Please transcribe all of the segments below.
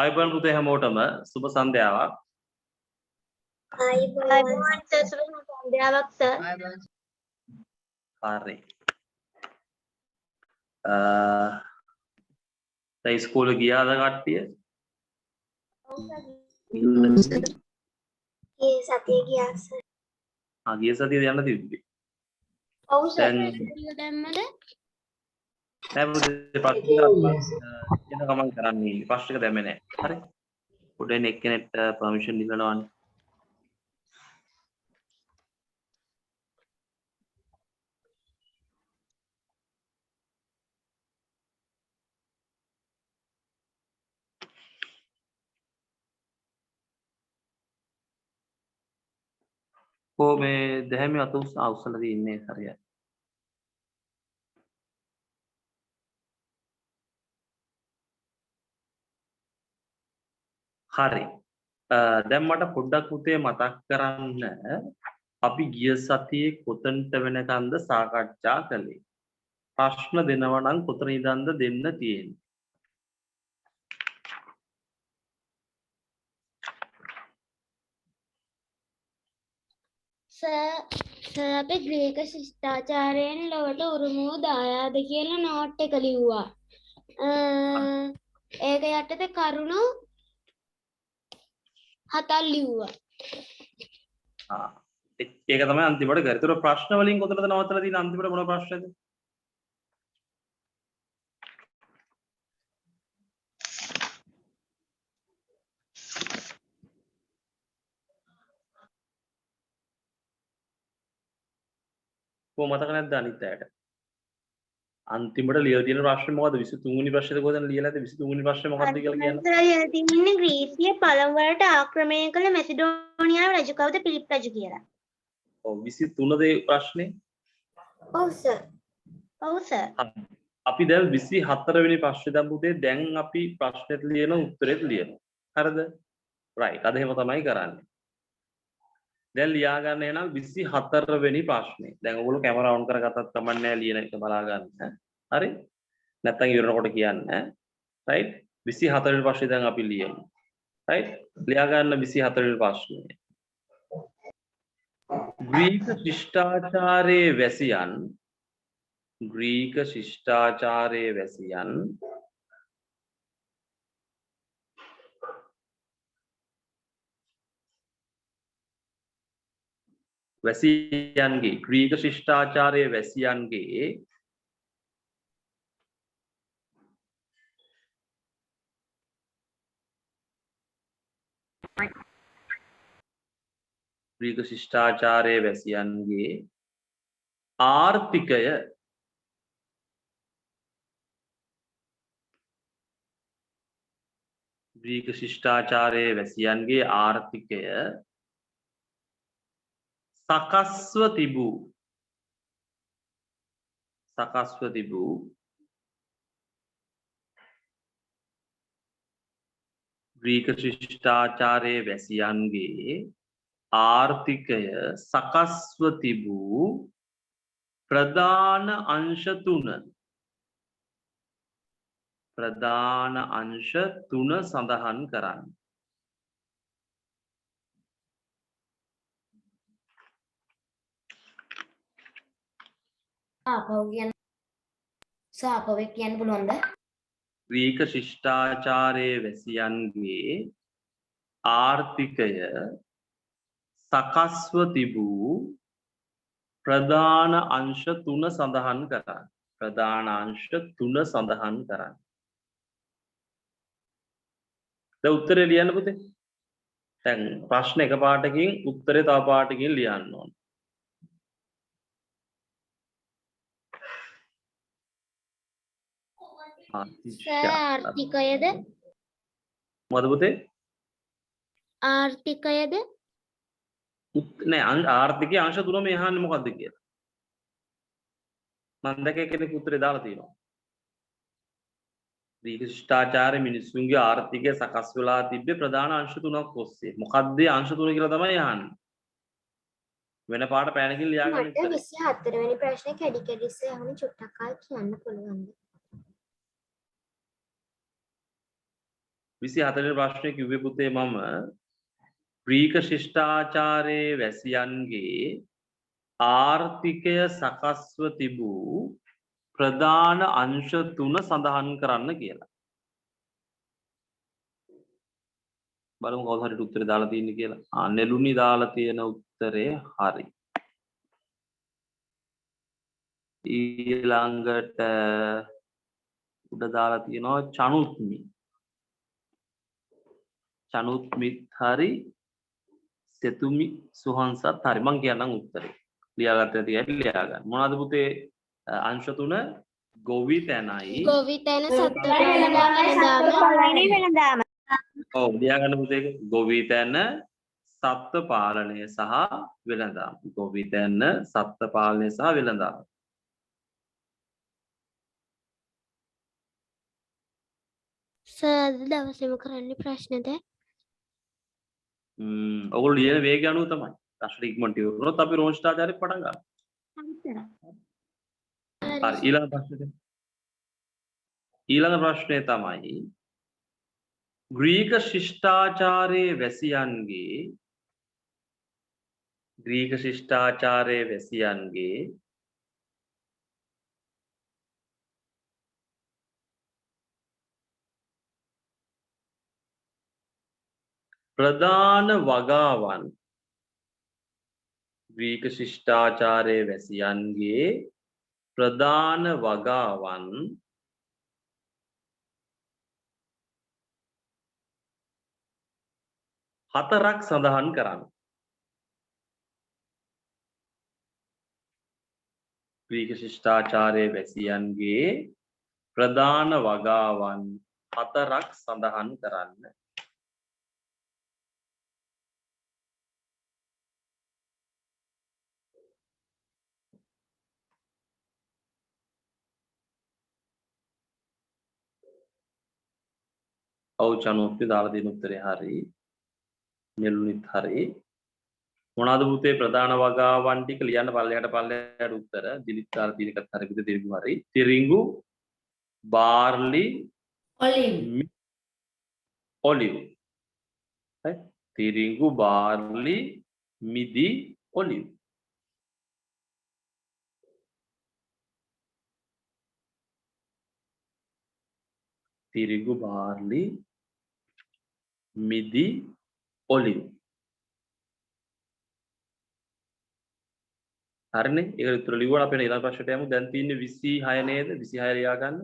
ආයුබෝවන් පුතේ හැමෝටම සුබ සන්ධ්‍යාවක්. ආයුබෝවන් සර් සුබ සන්ධ්‍යාවක් සර්. හරි. දැන් ඉස්කෝලේ ගියාද කට්ටිය? ඒ සතියේ ගියා සර්. ගිය සතියේ යන්න තිබ්බේ. ඔව් සර්. දැම්මද? දැන් පුතේ ප්‍රශ්න යන ගමන් කරන්නේ ප්‍රශ්න එක දැම්මේ නැහැ. හරි. පොඩ්ඩක් එක්කෙනෙක්ට පර්මිෂන් දීලානවනේ. මේ දැහැමි අත උස්සලා තියන්නේ හරියයි. හරි. දැන් මට පොඩ්ඩක් පුතේ මතක් කරන්න අපි ගිය සතියේ කොතනට වෙනකන්ද සාකච්ඡා කළේ. ප්‍රශ්න දෙනවා නම් කොතන ඉඳන්ද දෙන්න තියෙන්නේ. සර් අපි ග්‍රීක ශිෂ්ටාචාරයෙන් ලොවට උරුම වූ දායාද කියලා නෝට් එක ලිව්වා. ඒක යටතේ කරුණු 7ක් ලිව්වා. ඒක තමයි අන්තිමට කරේ. ඒතර ප්‍රශ්න වලින් කොතනද නවත්තලා තියෙන්නේ අන්තිමට මොන ප්‍රශ්නද? කොහොම මතක නැද්ද අනිත් අයට? අන්තිමට ලියලා තියෙන ප්‍රශ්නේ මොකද්ද? 23 වෙනි ප්‍රශ්නේ කොහෙන්ද ලියලා තියෙන්නේ? 23 වෙනි ප්‍රශ්නේ මොකක්ද කියලා කියන්න. අන්තිමට තියෙන්නේ ග්‍රීසිය පළමු වරට ආක්‍රමණය කළ මැසිඩෝනියාවේ රජු කවුද? පිලිප් රජු කියලා. ඔව් 23 දේ ප්‍රශ්නේ. ඔව් සර්. ඔව් සර්. අපි දැන් 24 වෙනි ප්‍රශ්නේ දැන් පුතේ දැන් අපි ප්‍රශ්නෙත් ලියන උත්තරෙත් ලියනවා. හරිද? රයිට්. අද එහෙම තමයි කරන්නේ. දැන් ලියා ගන්න එහෙනම් 24 වෙනි ප්‍රශ්නේ. දැන් ඔයගොල්ලෝ කැමරා ඔන් කරගත්තත් කමක් නැහැ ලියන එක බලා ගන්න. හරි? නැත්තම් ඉවරනකොට කියන්න. රයිට්? 24 වෙනි ප්‍රශ්නේ දැන් අපි ලියමු. රයිට්? ලියා ගන්න 24 වෙනි ප්‍රශ්නේ. ග්‍රීක ශිෂ්ටාචාරයේ වැසියන් වැසියන්ගේ ග්‍රීක ශිෂ්ටාචාරයේ වැසියන්ගේ ග්‍රීක ශිෂ්ටාචාරයේ වැසියන්ගේ ආර්ථිකය ග්‍රීක ශිෂ්ටාචාරයේ වැසියන්ගේ ආර්ථිකය සකස්ව තිබූ ග්‍රීක ශිෂ්ටාචාරයේ වැසියන්ගේ ආර්ථිකය සකස්ව තිබූ ප්‍රධාන අංශ තුන සඳහන් කරන්න. සාපව කියන්න පුළුවන්ද? ග්‍රීක ශිෂ්ටාචාරයේ වැසියන්ගේ ආර්ථිකය සකස්ව තිබූ ප්‍රධාන අංශ තුන සඳහන් කරන්න. ප්‍රධාන අංශ තුන සඳහන් කරන්න. දැන් උත්තරේ ලියන්න පුතේ. දැන් ප්‍රශ්න එක පාටකින් උත්තරේ තව පාටකින් ලියන්න ඕන. ආර්ථිකයද? මොකද පුතේ? ආර්ථිකයද? නෑ ආර්ථිකයේ අංශ තුන මේ අහන්නේ මොකද්ද කියලා. මම දැක්කේ කෙනෙක් උත්තරේ දාලා තියෙනවා. ග්‍රීක ශිෂ්ටාචාරයේ මිනිස්සුන්ගේ ආර්ථිකය සකස් වෙලා තිබ්බේ ප්‍රධාන අංශ තුනක් ඔස්සේ. මොකද්ද අංශ තුන කියලා තමයි අහන්නේ. වෙන පාට පෑනකින් ලියා ගන්න ඉතින්. මට 24 වෙනි ප්‍රශ්නේ කැඩි කැඩිස්සේ අහන්න චුට්ටක් ආයි කියන්න පුළුවන්ද? 24 වෙනි ප්‍රශ්නේ කිව්වේ පුතේ මම ග්‍රීක ශිෂ්ටාචාරයේ වැසියන්ගේ ආර්ථිකය සකස්ව තිබූ ප්‍රධාන අංශ 3 සඳහන් කරන්න කියලා. බලමු කවුරු හරි උත්තරේ දාලා තියෙන්නේ කියලා. නෙළුනි දාලා තියෙන උත්තරේ හරි. ඊළඟට උඩ දාලා තියෙනවා චනුත්මි. චනුත්මිත් හරි. සෙතුමි සුහන්සත් හරි. මං කියන්නම් උත්තරේ. ලියාගත්ත නැති අය ලියා ගන්න. මොනවද පුතේ අංශ 3? ගොවිතැනයි. ගොවිතැන සත්ත්ව වෙනදාම. ඔව් ලියා ගන්න පුතේ. ගොවිතැන සත්ත්ව පාලනය සහ වෙළඳාම. ගොවිතැන සත්ත්ව පාලනය සහ වෙළඳාම. සර් දවසේම කරන්නේ ප්‍රශ්නද? ඔයගොල්ලෝ ලියන වේගය අනුව තමයි. ප්‍රශ්න ඉක්මනට ඉවරනොත් අපි රෝෂ්ඨාචාරයෙන් පටන් ගන්නවා. හරි ඊළඟ ප්‍රශ්නේ. ඊළඟ ප්‍රශ්නේ තමයි ග්‍රීක ශිෂ්ටාචාරයේ වැසියන්ගේ ප්‍රධාන වගාවන් ග්‍රීක ශිෂ්ටාචාරයේ වැසියන්ගේ ප්‍රධාන වගාවන් 4ක් සඳහන් කරන්න. ග්‍රීක ශිෂ්ටාචාරයේ වැසියන්ගේ ප්‍රධාන වගාවන් 4ක් සඳහන් කරන්න. ඔව් චනෝප්පි දාලා දෙන උත්තරේ හරි. නෙළුනිත් හරි. මොනවාද පුතේ ප්‍රධාන වගාවන් ටික ලියන්න පල්ලෙහාට උත්තර. දිලිත් දාලා තියෙන එකත් හරි පුතේ තිරිඟු හරි. තිරිඟු, බාර්ලි, ඔලිව්. හරි. තිරිඟු, බාර්ලි, මිදි, ඔලිව්. තිරිඟු, බාර්ලි, මිදි, ඔලිව්. හරිනේ. ඒක උත්තර ලියුවා අපි ඊළඟ ප්‍රශ්නට යමු. දැන් තියෙන්නේ 26 නේද? 26 ලියා ගන්න.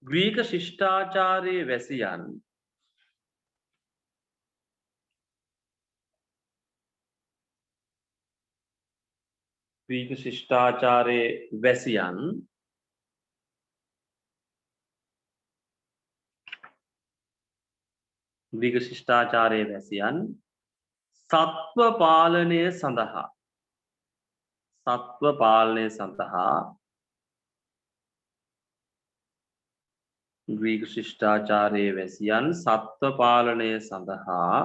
ග්‍රීක ශිෂ්ටාචාරයේ වැසියන් ග්‍රීක ශිෂ්ටාචාරයේ වැසියන් සත්ව පාලනය සඳහා ග්‍රීක ශිෂ්ටාචාරයේ වැසියන් සත්ව පාලනය සඳහා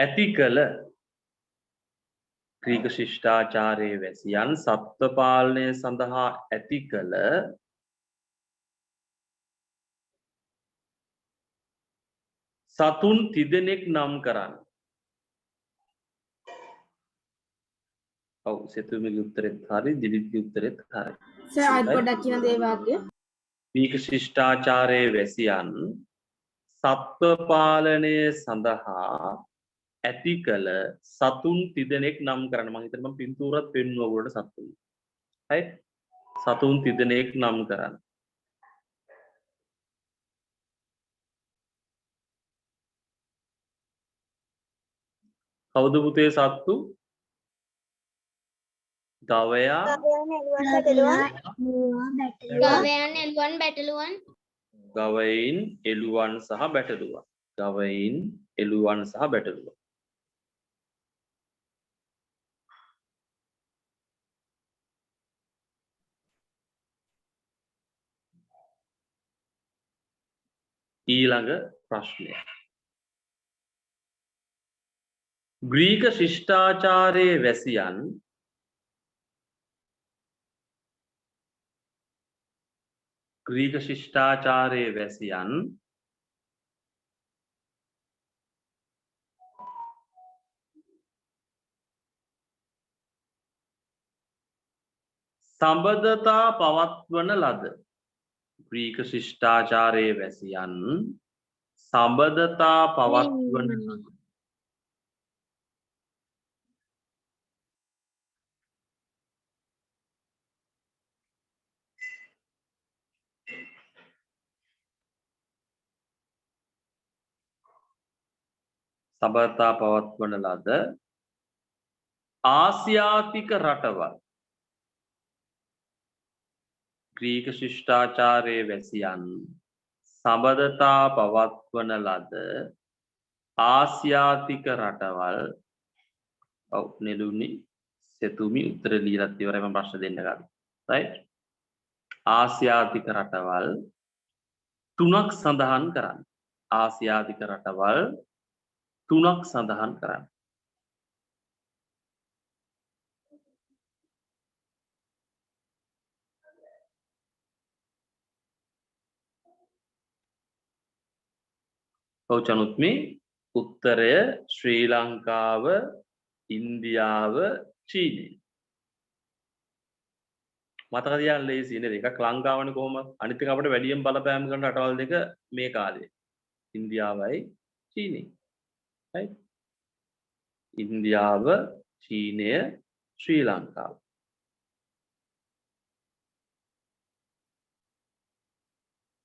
ඇති කළ ග්‍රීක ශිෂ්ටාචාරයේ වැසියන් සත්ව පාලනය සඳහා ඇති කළ සතුන් තිදෙනෙක් නම් කරන්න. ඔව් සෙතුමගේ උත්තරෙත් හරි, දිලිත්ගේ උත්තරෙත් හරි. සර් ආයෙත් පොඩ්ඩක් කියන දේ වාක්‍ය. ග්‍රීක ශිෂ්ටාචාරයේ වැසියන් සත්ව පාලනය සඳහා ඇති කළ සතුන් තිදෙනෙක් නම් කරන්න. මම හිතන්නේ මම පින්තූරත් පෙන්වුවා ඔයගොල්ලන්ට සතුන්. හරි? සතුන් තිදෙනෙක් නම් කරන්න. කවුද පුතේ සත්තු? ගවයා, ගවයන්, එළුවන්, බැටළුවන්. ගවයින්, එළුවන් සහ බැටළුවන්. ගවයින්, එළුවන් සහ බැටළුවන්. ඊළඟ ප්‍රශ්නය. ග්‍රීක ශිෂ්ටාචාරයේ වැසියන් ග්‍රීක ශිෂ්ටාචාරයේ වැසියන් සබඳතා පවත්වන ලද ග්‍රීක ශිෂ්ටාචාරයේ වැසියන් සබඳතා පවත්වන ලද සබඳතා පවත්වන ලද ආසියාතික රටවල් ග්‍රීක ශිෂ්ටාචාරයේ වැසියන් සබඳතා පවත්වන ලද ආසියාතික රටවල් ඔව් නෙළුනි සෙතුමි උත්තර ලියලත් ඉවරයි මම ප්‍රශ්න දෙන්න ගන්න right ආසියාතික රටවල් තුනක් සඳහන් කරන්න ආසියාතික රටවල් තුනක් සඳහන් කරන්න ඔව් චනුත්මි උත්තරය ශ්‍රී ලංකාව ඉන්දියාව චීනය මතක තියාගන්න ලේසියි නේද එකක් ලංකාවනේ කොහොමද අනිත් එක අපිට වැඩියෙන් බලපෑම් කරන රටවල් දෙක මේ කාලේ ඉන්දියාවයි චීනය right ඉන්දියාව චීනය ශ්‍රී ලංකාව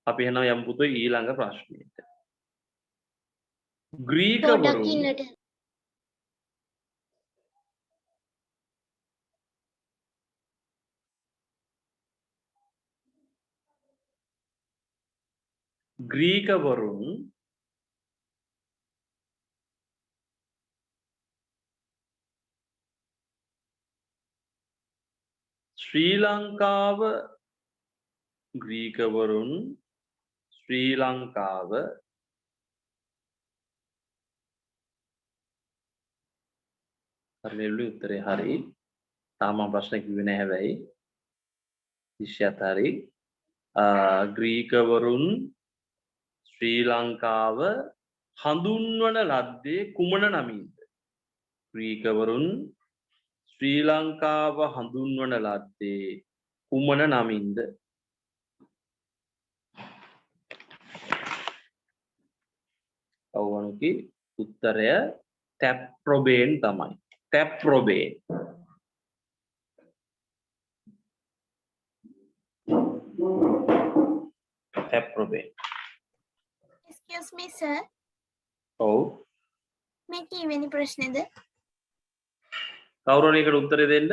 අපි එහෙනම් යමු පුතේ ඊළඟ ප්‍රශ්නෙට පොඩ්ඩක් ඉන්නට ග්‍රීකවරුන් ශ්‍රී ලංකාව ග්‍රීකවරුන් ශ්‍රී ලංකාව හරිනේ උත්තරේ හරි තාම ප්‍රශ්න කිව්වේ නැහැ හැබැයි විශ්යත් හරි ග්‍රීකවරුන් ශ්‍රී ලංකාව හඳුන්වන ලද්දේ කුමන නමින්ද ග්‍රීකවරුන් ශ්‍රී ලංකාව හඳුන්වන ලද්දේ කුමන නමින්ද අවුවනුකි උත්තරය ටැප්රොබේන් තමයි ටැප්රොබේන් ටැප්රොබේන් Excuse me, sir. ඔව් මේ කීවෙනි ප්‍රශ්නේද? කවුරුණේකට උත්තරේ දෙන්න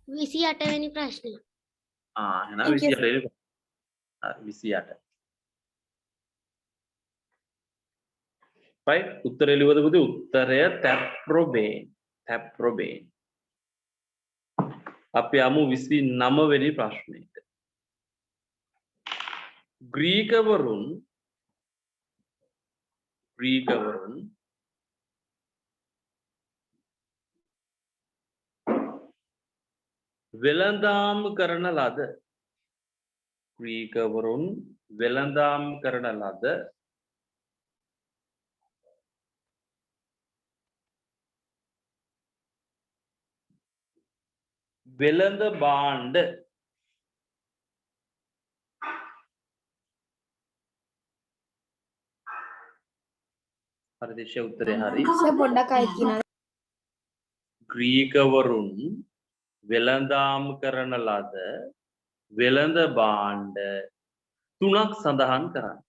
28 වෙනි ප්‍රශ්නය. එහෙනම් Thank you, 28 හරි 28 right උත්තරේ ලියවද පුතේ උත්තරය ටැප්රොබේන් ටැප්රොබේන් අපි යමු 29 වෙනි ප්‍රශ්නෙට ග්‍රීකවරුන් වෙළඳාම් කරන ලද ග්‍රීකවරුන් වෙළඳාම් කරන ලද වෙළඳ භාණ්ඩ හරි දේශය උත්තරේ හරි සර් පොඩ්ඩක් ආයෙත් කියනවා. ග්‍රීකවරුන් වෙළඳාම් කරන ලද වෙළඳ භාණ්ඩ තුනක් සඳහන් කරන්න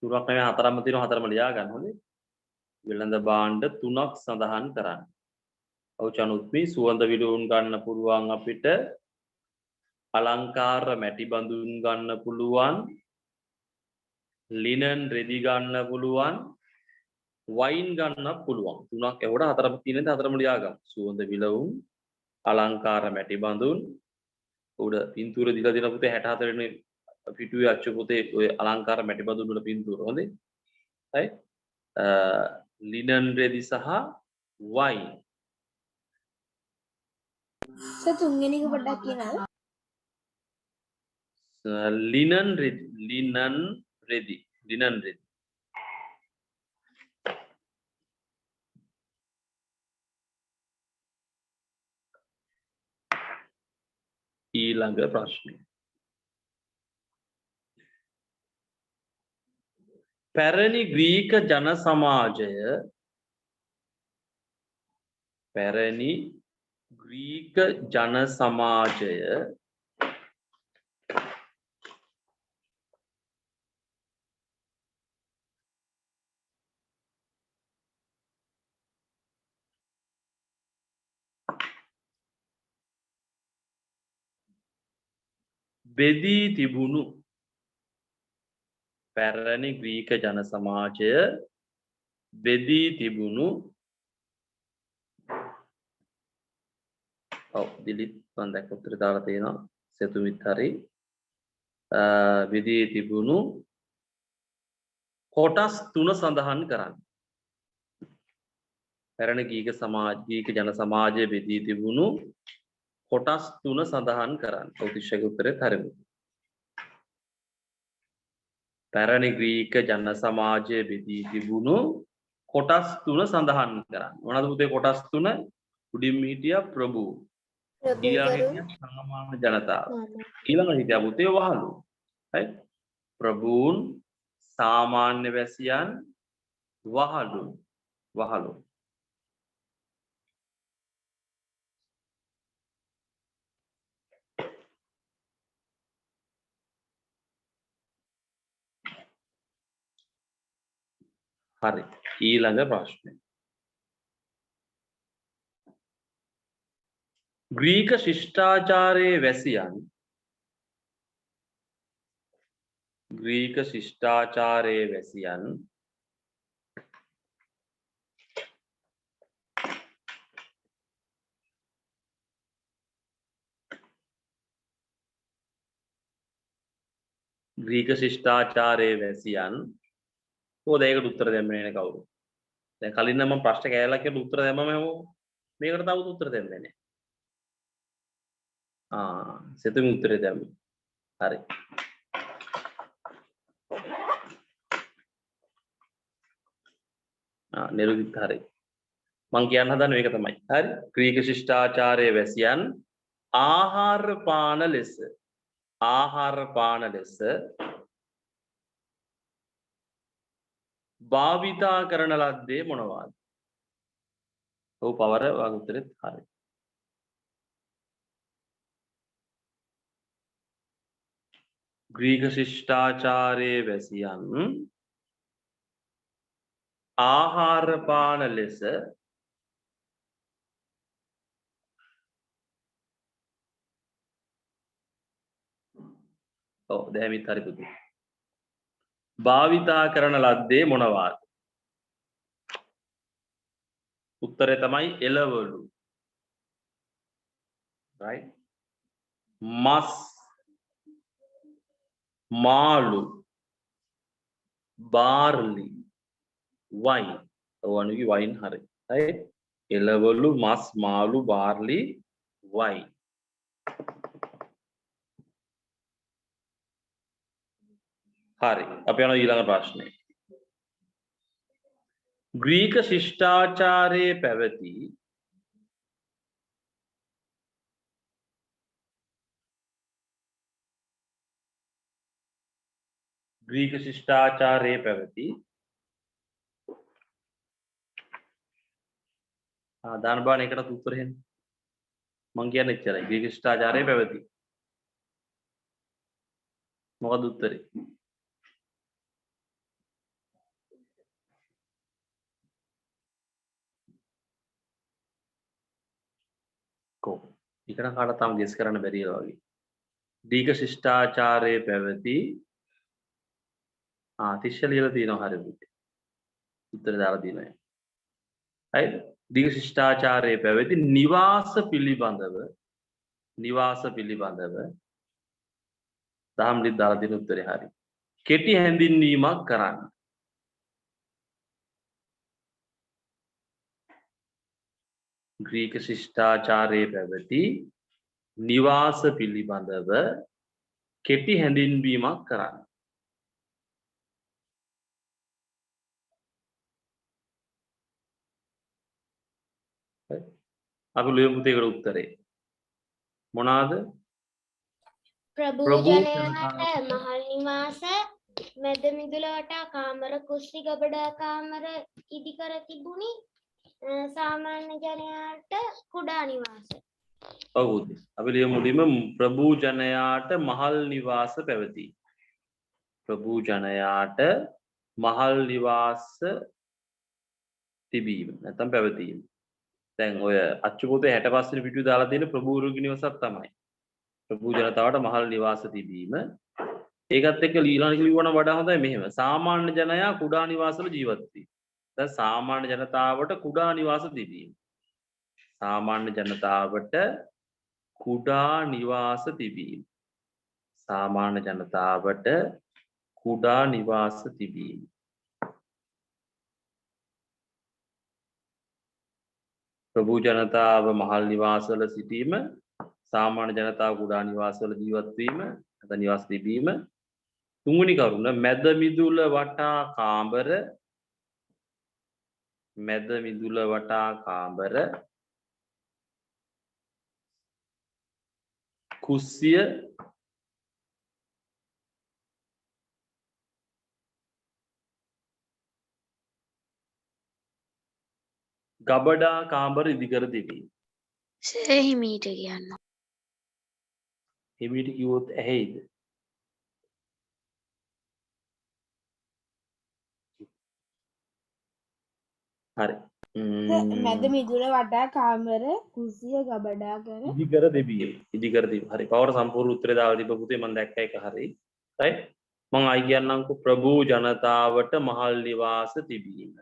තුනක් නෙවෙයි හතරක්ම තියෙනවා හතරම ලියා ගන්න හොඳේ වෙළඳ භාණ්ඩ තුනක් සඳහන් කරන්න ඔව් චනුත්මි සුවඳ විලවුන් ගන්න පුළුවන් අපිට අලංකාර මැටි බඳුන් ගන්න පුළුවන් ලිනන් රෙදි ගන්න පුළුවන් වයින් ගන්න පුළුවන් තුනක් එවඩ හතරම තියෙනද හතරම ලියා ගන්න සුවඳ විලවුන් අලංකාර මැටි බඳුන් උඩ පින්තූර දීලා දෙන පුතේ 64 වෙනි පිටුවේ අච්චු පුතේ ඔය අලංකාර මැටි බඳුන් වල පින්තූර හොඳේ right ලිනන් රෙදි සහ වයින් සර් තුන්වෙනි එක පොඩ්ඩක් කියනවාද? linen ready, linen ready, linen ready. ඊළඟ ප්‍රශ්නය. පැරණි ග්‍රීක ජන සමාජය බෙදී තිබුණු පැරණි ග්‍රීක ජන සමාජය බෙදී තිබුණු දිලිත් මම දැක්ක උත්තර දාලා තියෙනවා සෙතුමිත් හරි බෙදී තිබුණු කොටස් තුන සඳහන් කරන්න. පැරණි ග්‍රීක ජන සමාජය බෙදී තිබුණු කොටස් තුන සඳහන් කරන්න. ඔතිශයක උත්තරේ හරියි. පැරණි ග්‍රීක ජන සමාජය බෙදී තිබුණු කොටස් තුන සඳහන් කරන්න. මොනවද පුතේ කොටස් තුන? උඩින් හිටියා ප්‍රභු. ඊළඟ හිටියා සාමාන්‍ය ජනතාව. ඊළඟ හිටියා පුතේ වහලු. හරි? ප්‍රභූන්, සාමාන්‍ය වැසියන්, වහලු. හරි. ඊළඟ ප්‍රශ්නය. ග්‍රීක ශිෂ්ටාචාරයේ වැසියන් කොහොමද ඒකට උත්තර දෙන්නේ නේ කවුරු? දැන් කලින් නම් මම ප්‍රශ්න කෑල්ලක් කියලා උත්තර දැම්මම හැමෝම මේකට තව උත්තර දෙන්නේ නැහැ. සෙතුම උත්තරේ දැම්මේ. හරි. නිරුද්ධ හරි. මං කියන්න හදන්නේ මේක තමයි. හරි. ග්‍රීක ශිෂ්ටාචාරයේ වැසියන් ආහාර පාන ලෙස භාවිතා කරන ලද්දේ මොනවාද? ඔව් පවර වගේ උත්තරෙත් හරි. ග්‍රීක ශිෂ්ටාචාරයේ වැසියන් ආහාර පාන ලෙස දැමිත් හරි පුතේ. භාවිතා කරන ලද්දේ මොනවාද? උත්තරේ තමයි එළවලු. right? මස්, මාළු, barley, wine. ඔවනුගේ wine හරි. right? එළවලු, මස්, මාළු, barley, wine. හරි. අපි යනවා ඊළඟ ප්‍රශ්නේ. ග්‍රීක ශිෂ්ටාචාරයේ පැවති දාන බාන එකටත් උත්තර එහෙම මං කියන්නේ එච්චරයි. ග්‍රීක ශිෂ්ටාචාරයේ පැවති මොකද උත්තරේ? ඉකන කාට තාම ගෙස් කරන්න බැරි වගේ. ග්‍රීක ශිෂ්ටාචාරයේ පැවති තිශ්‍ය ලියලා තියෙනවා හරියට. උත්තර දාලා තියෙනවා. හරිද? ග්‍රීක ශිෂ්ටාචාරයේ පැවති නිවාස පිළිබඳව දහම් ලිත් දාලා තියෙන උත්තරේ හරි. කෙටි හැඳින්වීමක් කරන්න. ග්‍රීක ශිෂ්ටාචාරයේ පැවති නිවාස පිළිබඳව කෙටි හැඳින්වීමක් කරන්න. අපි ලියමු ඒකට උත්තරේ. මොනවාද? ප්‍රභූ ජනයාට මහල් නිවාස, මැද මිදුල වටා කාමර, කුස්සි ගබඩා කාමර ඉදිකර තිබුණි. සාමාන්‍ය ජනයාට කුඩා නිවාස. ඔව්. අපි ලියමු මුලින්ම ප්‍රභූ ජනයාට මහල් නිවාස පැවති. ප්‍රභූ ජනයාට මහල් නිවාස තිබීම නැත්නම් පැවතීම. දැන් ඔය අච්චු පොතේ 65 වෙනි පිටුවේ දාලා තියෙන ප්‍රභූරුගේ නිවසක් තමයි. ප්‍රභූ ජනතාවට මහල් නිවාස තිබීම. ඒකත් එක්ක লীලාන කිව්වනම් වඩා හොඳයි මෙහෙම. සාමාන්‍ය ජනයා කුඩා නිවාසවල ජීවත් වෙයි. දැන් සාමාන්‍ය ජනතාවට කුඩා නිවාස තිබීම. සාමාන්‍ය ජනතාවට කුඩා නිවාස තිබීම. සාමාන්‍ය ජනතාවට කුඩා නිවාස තිබීම. ප්‍රභූ ජනතාව මහල් නිවාසවල සිටීම, සාමාන්‍ය ජනතාව කුඩා නිවාසවල ජීවත් වීම, නැත්නම් නිවාස තිබීම. තුන්වෙනි කරුණ මැද මිදුල වටා කාමර, මැද මිදුල වටා කාමර, කුස්සිය, ගබඩා කාමර ඉදිකර තිබීම. සර් හිමීට කියන්න. හිමීට කිව්වොත් ඇහෙයිද? හරි. මැද මිදුල වටා කාමර කුස්සිය ගබඩා කර ඉදිකර තිබීම. ඉදිකර තිබීම. හරි. පවර සම්පූර්ණ උත්තරේ දාලා තිබ්බ පුතේ මම දැක්ක එක හරි. right? මම ආයි කියන්නම්කෝ ප්‍රභූ ජනතාවට මහල් නිවාස තිබීම.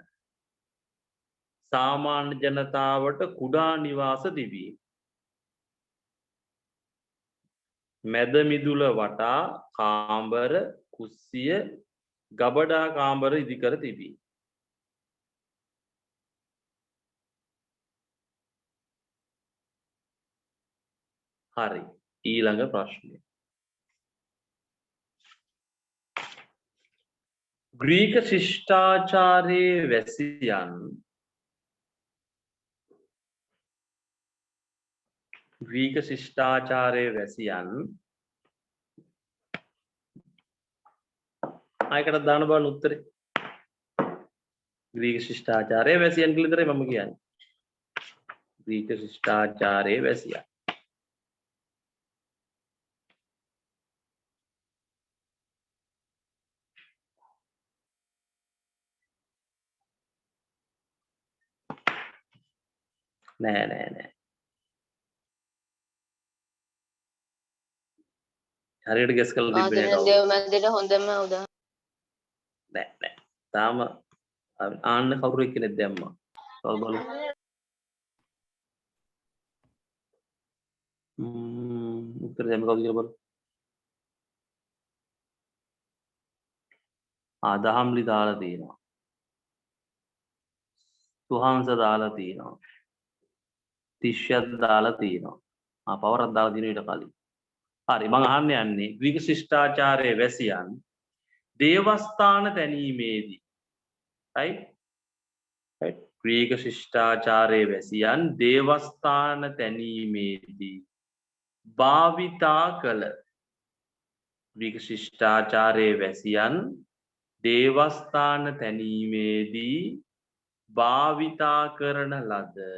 සාමාන්‍ය ජනතාවට කුඩා නිවාස තිබීම. මැද මිදුල වටා කාමර, කුස්සිය, ගබඩා කාමර ඉදිකර තිබීම. හරි. ඊළඟ ප්‍රශ්නය. ග්‍රීක ශිෂ්ටාචාරයේ වැසියන් ග්‍රීක ශිෂ්ටාචාරයේ වැසියන් ආයකට දාන බලන්න උත්තරේ. ග්‍රීක ශිෂ්ටාචාරයේ වැසියන් කියලා විතරයි මම කියන්නේ. ග්‍රීක ශිෂ්ටාචාරයේ වැසියන්. නෑ. හරියට ගෙස් කරලා තිබ්බේ නෑ. දේව මැදට හොඳම උදාහරණ. නෑ. තාම ආන්න කවුරු එක්කෙනෙක් දැම්මා. කවුරු බලමු. උත්තර දෙන්න කවුද කියලා බලමු. දහම්ලි දාලා තියෙනවා. සුහංස දාලා තියෙනවා. තිශ්‍යත් දාලා තියෙනවා. පවරක් දාලා දින ඊට කලින්. හරි මම අහන්න යන්නේ ග්‍රීක ශිෂ්ටාචාරයේ වැසියන් දේවස්ථාන තැනීමේදී right ග්‍රීක ශිෂ්ටාචාරයේ වැසියන් දේවස්ථාන තැනීමේදී භාවිතා කළ ග්‍රීක ශිෂ්ටාචාරයේ වැසියන් දේවස්ථාන තැනීමේදී භාවිතා කරන ලද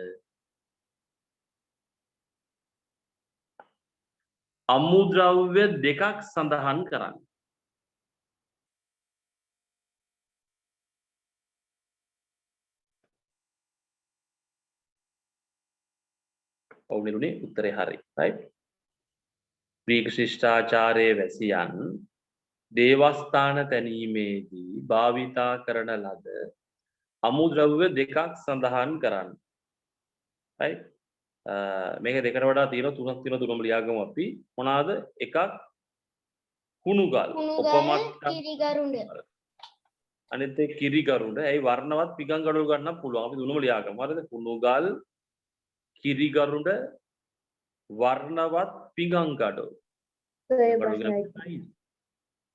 අමුද්‍රව්‍ය දෙකක් සඳහන් කරන්න. ඔව් නිරුනේ උත්තරේ හරි. right ග්‍රීක ශිෂ්ටාචාරයේ වැසියන් දේවස්ථාන තැනීමේදී භාවිතා කරන ලද අමුද්‍රව්‍ය දෙකක් සඳහන් කරන්න. right මේක දෙකට වඩා තියෙනවා තුනක් තියෙනවා තුනම ලියාගමු අපි. මොනවාද? එකක් කුණුගල්. කිරිගරුඬ. අනිත් එක කිරිගරුඬ. ඇයි වර්ණවත් පිගන් ගඩොල් ගන්න පුළුවන්. අපි තුනම ලියාගමු. හරිද? කුණුගල්, කිරිගරුඩ වර්ණවත් පිඟන් ගඩොල්.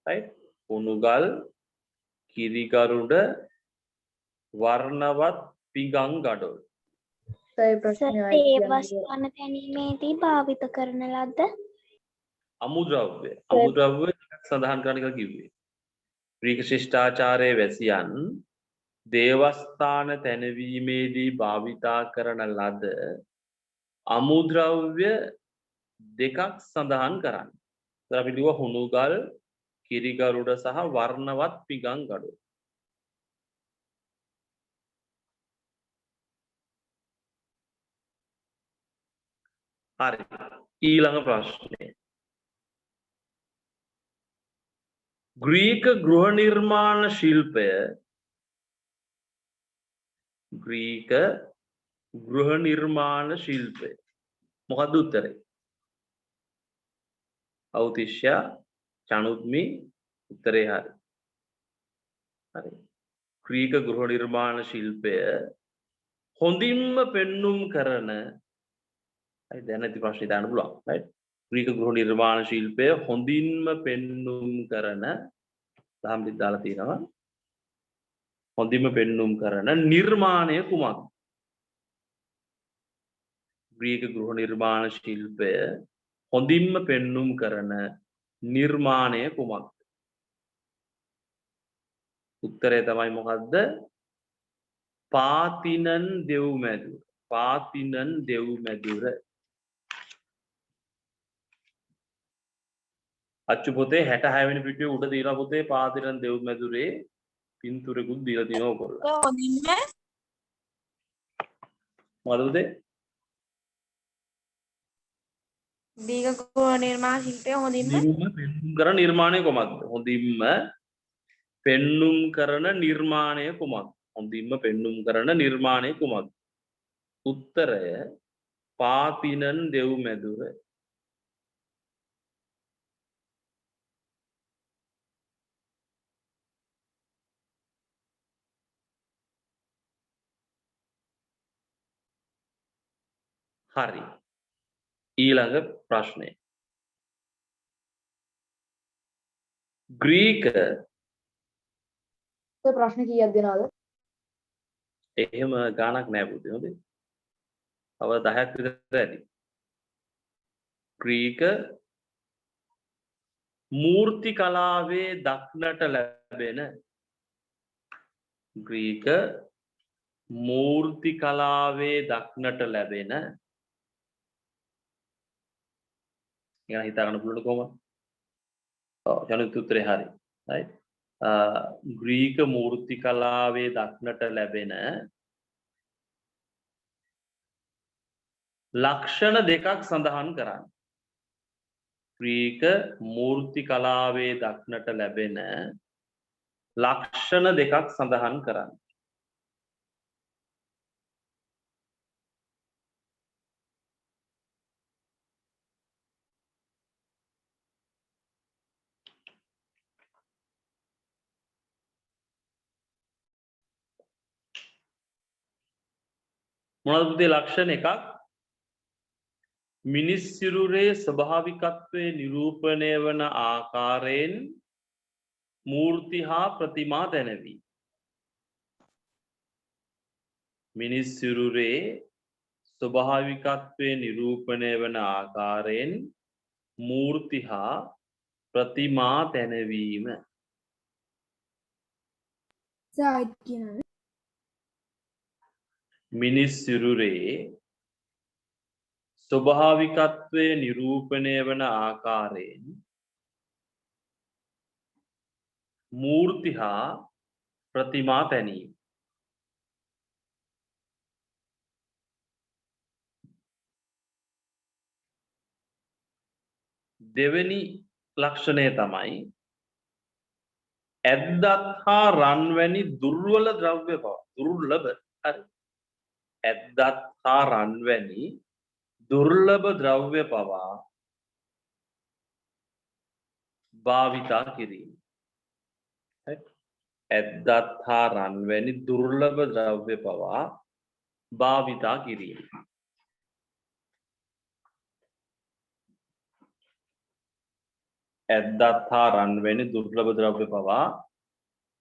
right? උණුගල් කිරිගරුඩ වර්ණවත් පිඟන් ගඩොල්. දේවස්ථාන තැනීමේදී භාවිත කරන ලද අමුද්‍රව්‍ය සඳහන් කරන එක කිව්වේ. ග්‍රීක ශිෂ්ටාචාරයේ වැසියන් දේවස්ථාන තැනවීමේදී භාවිතා කරන ලද අමුද්‍රව්‍ය දෙකක් සඳහන් කරන්න. අපි කිව්වා හුණුගල් කිරිගරුඩ සහ වර්ණවත් පිඟන් ගඩොල්. හරි. ඊළඟ ප්‍රශ්නය. ග්‍රීක ගෘහ නිර්මාණ ශිල්පය මොකක්ද උත්තරේ? අවතිශ්‍යා චනුත්මි උත්තරේ හරි. හරි. ග්‍රීක ගෘහ නිර්මාණ ශිල්පය හොඳින්ම පෙන්눔 කරන දැන් නැති ප්‍රශ්නේ දාන්න පුළුවන්. right? ග්‍රීක ගෘහ නිර්මාණ ශිල්පය හොඳින්ම පෙන්눔 කරන සාම්ප්‍රදායික දාලා තියෙනවා. හොඳින්ම පෙන්눔 කරන නිර්මාණය කුමක්ද? ග්‍රීක ගෘහ නිර්මාණ ශිල්පය හොඳින්ම පෙන්눔 කරන නිර්මාණය කුමක්ද? උත්තරය තමයි මොකද්ද? පාතිනන් දෙව්මැදුර. පාතිනන් දෙව්මැදුර. අච්චු පොතේ 66 වෙනි පිටුවේ උඩ තියෙනවා පොතේ පාතිනන් දෙව්මැදුරේ පින්තූරෙකුත් දීලා තියෙනවා ඔයගොල්ලෝ. හොඳින්ම මොකද උදේ? දීග ගෘහ නිර්මාණ ශිල්පය හොඳින්ම පෙන්눔 කරන නිර්මාණය කොමක්ද? හොඳින්ම පෙන්눔 කරන නිර්මාණය කුමක්ද? හොඳින්ම පෙන්눔 කරන නිර්මාණය කුමක්ද? උත්තරය පාතිනන් දෙව්මැදුර. හරි. ඊළඟ ප්‍රශ්නය. ග්‍රීක ප්‍රශ්න කීයක් දෙනවද? එහෙම ගාණක් නෑ පුතේ හොඳේ. තව 10ක් විතර ඇති. ග්‍රීක මූර්ති කලාවේ දක්නට ලැබෙන ග්‍රීක මූර්ති කලාවේ දක්නට ලැබෙන ඉතින් හිතා ගන්න පුළුවන් කොහොමද? ඔව් ජනිත උත්තරේ හරි. right? ග්‍රීක මූර්ති කලාවේ දක්නට ලැබෙන ලක්ෂණ දෙකක් සඳහන් කරන්න. ග්‍රීක මූර්ති කලාවේ දක්නට ලැබෙන ලක්ෂණ දෙකක් සඳහන් කරන්න. මොනවද පුතේ ලක්ෂණ එකක්? මිනිස් සිරුරේ ස්වභාවිකත්වයේ නිරූපණය වන ආකාරයෙන් මූර්ති හා ප්‍රතිමා දැනවි. මිනිස් සිරුරේ ස්වභාවිකත්වයේ නිරූපණය වන ආකාරයෙන් මූර්ති හා ප්‍රතිමා දැනවීම. සාහිත්‍ය කියනවා. මිනිස් සිරුරේ ස්වභාවිකත්වයේ නිරූපණය වන ආකාරයෙන් මූර්ති හා ප්‍රතිමා පැනීම. දෙවෙනි ලක්ෂණය තමයි ඇද්දත් හා රන්වැනි දුර්වල ද්‍රව්‍ය බව. දුර්ලභ. හරි. ඇද්දත් හා රන්වැනි දුර්ලභ ද්‍රව්‍ය පවා භාවිතා කිරීම. ඇද්දත් හා රන්වැනි දුර්ලභ ද්‍රව්‍ය පවා භාවිතා කිරීම. ඇද්දත් හා රන් වැනි දුර්ලභ ද්‍රව්‍ය පවා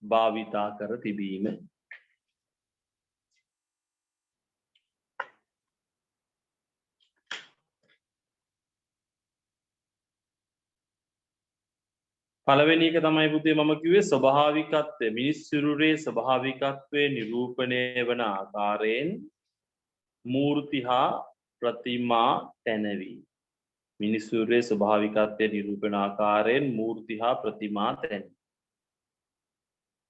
භාවිතා කර තිබීම. පළවෙනි එක තමයි පුතේ මම කිව්වේ ස්වභාවිකත්වය. මිනිස් සිරුරේ ස්වභාවිකත්වය නිරූපණය වන ආකාරයෙන් මූර්ති හා ප්‍රතිමා තැනවි. මිනිස් සිරුරේ ස්වභාවිකත්වය නිරූපණ ආකාරයෙන් මූර්ති හා ප්‍රතිමා තැනවි.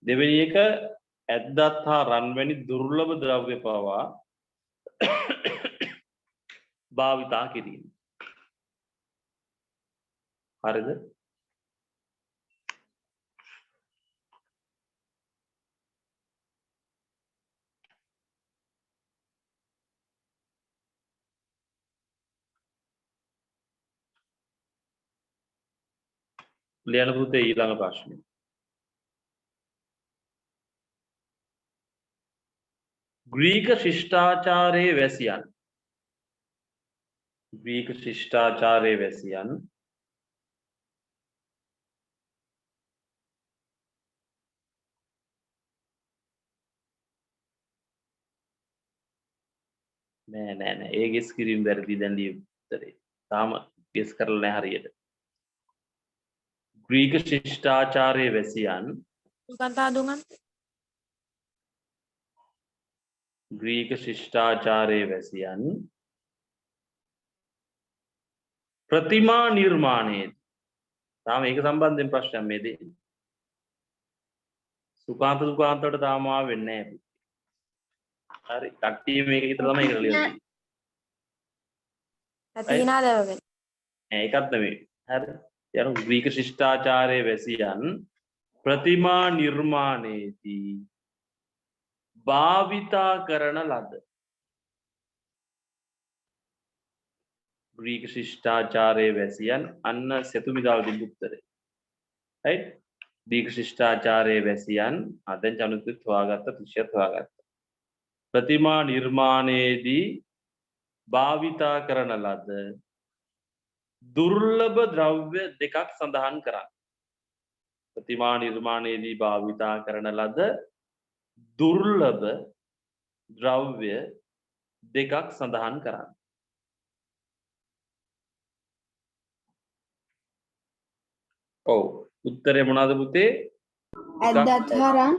දෙවෙනි එක ඇද්දත් හා රන් වැනි දුර්ලභ ද්‍රව්‍ය පවා භාවිතා කිරීම. හරිද? ලියන පුතේ ඊළඟ ප්‍රශ්නේ. ග්‍රීක ශිෂ්ටාචාරයේ වැසියන්. ග්‍රීක ශිෂ්ටාචාරයේ වැසියන් නෑ ඒ ගෙස් කිරීම වැරදි දැන් ලියපු උත්තරේ. තාම ගෙස් කරලා නැහැ හරියට. ග්‍රීක ශිෂ්ටාචාරයේ වැසියන් Kantadungan. ග්‍රීක ශිෂ්ටාචාරයේ වැසියන් ප්‍රතිමා නිර්මාණයේ තාම ඒක සම්බන්ධයෙන් ප්‍රශ්නයක් මේ දෙන්නේ. සුකාන්තට තාම ආවෙන්නේ නැහැ. හරි කට්ටිය මේක විතර තමයි කරලා ලියන්නේ. Athena Devagan. ඒකත් නෙමෙයි. හරි. යන ග්‍රීක ශිෂ්ටාචාරයේ වැසියන් ප්‍රතිමා නිර්මාණයේදී භාවිතා කරන ලද ග්‍රීක ශිෂ්ටාචාරයේ වැසියන් අන්න සෙතුමිදාල් දෙන්න උත්තරේ. right? ග්‍රීක ශිෂ්ටාචාරයේ වැසියන් දැන් ජනුතුත් හොයාගත්ත තුෂ්‍යත් හොයාගත්ත. ප්‍රතිමා නිර්මාණයේදී භාවිතා කරන ලද දුර්ලභ ද්‍රව්‍ය දෙකක් සඳහන් කරන්න. ප්‍රතිමා නිර්මාණයේදී භාවිතා කරන ලද දුර්ලභ ද්‍රව්‍ය දෙකක් සඳහන් කරන්න. ඔව් උත්තරේ මොනවාද පුතේ? ඇද්දත් හා රන්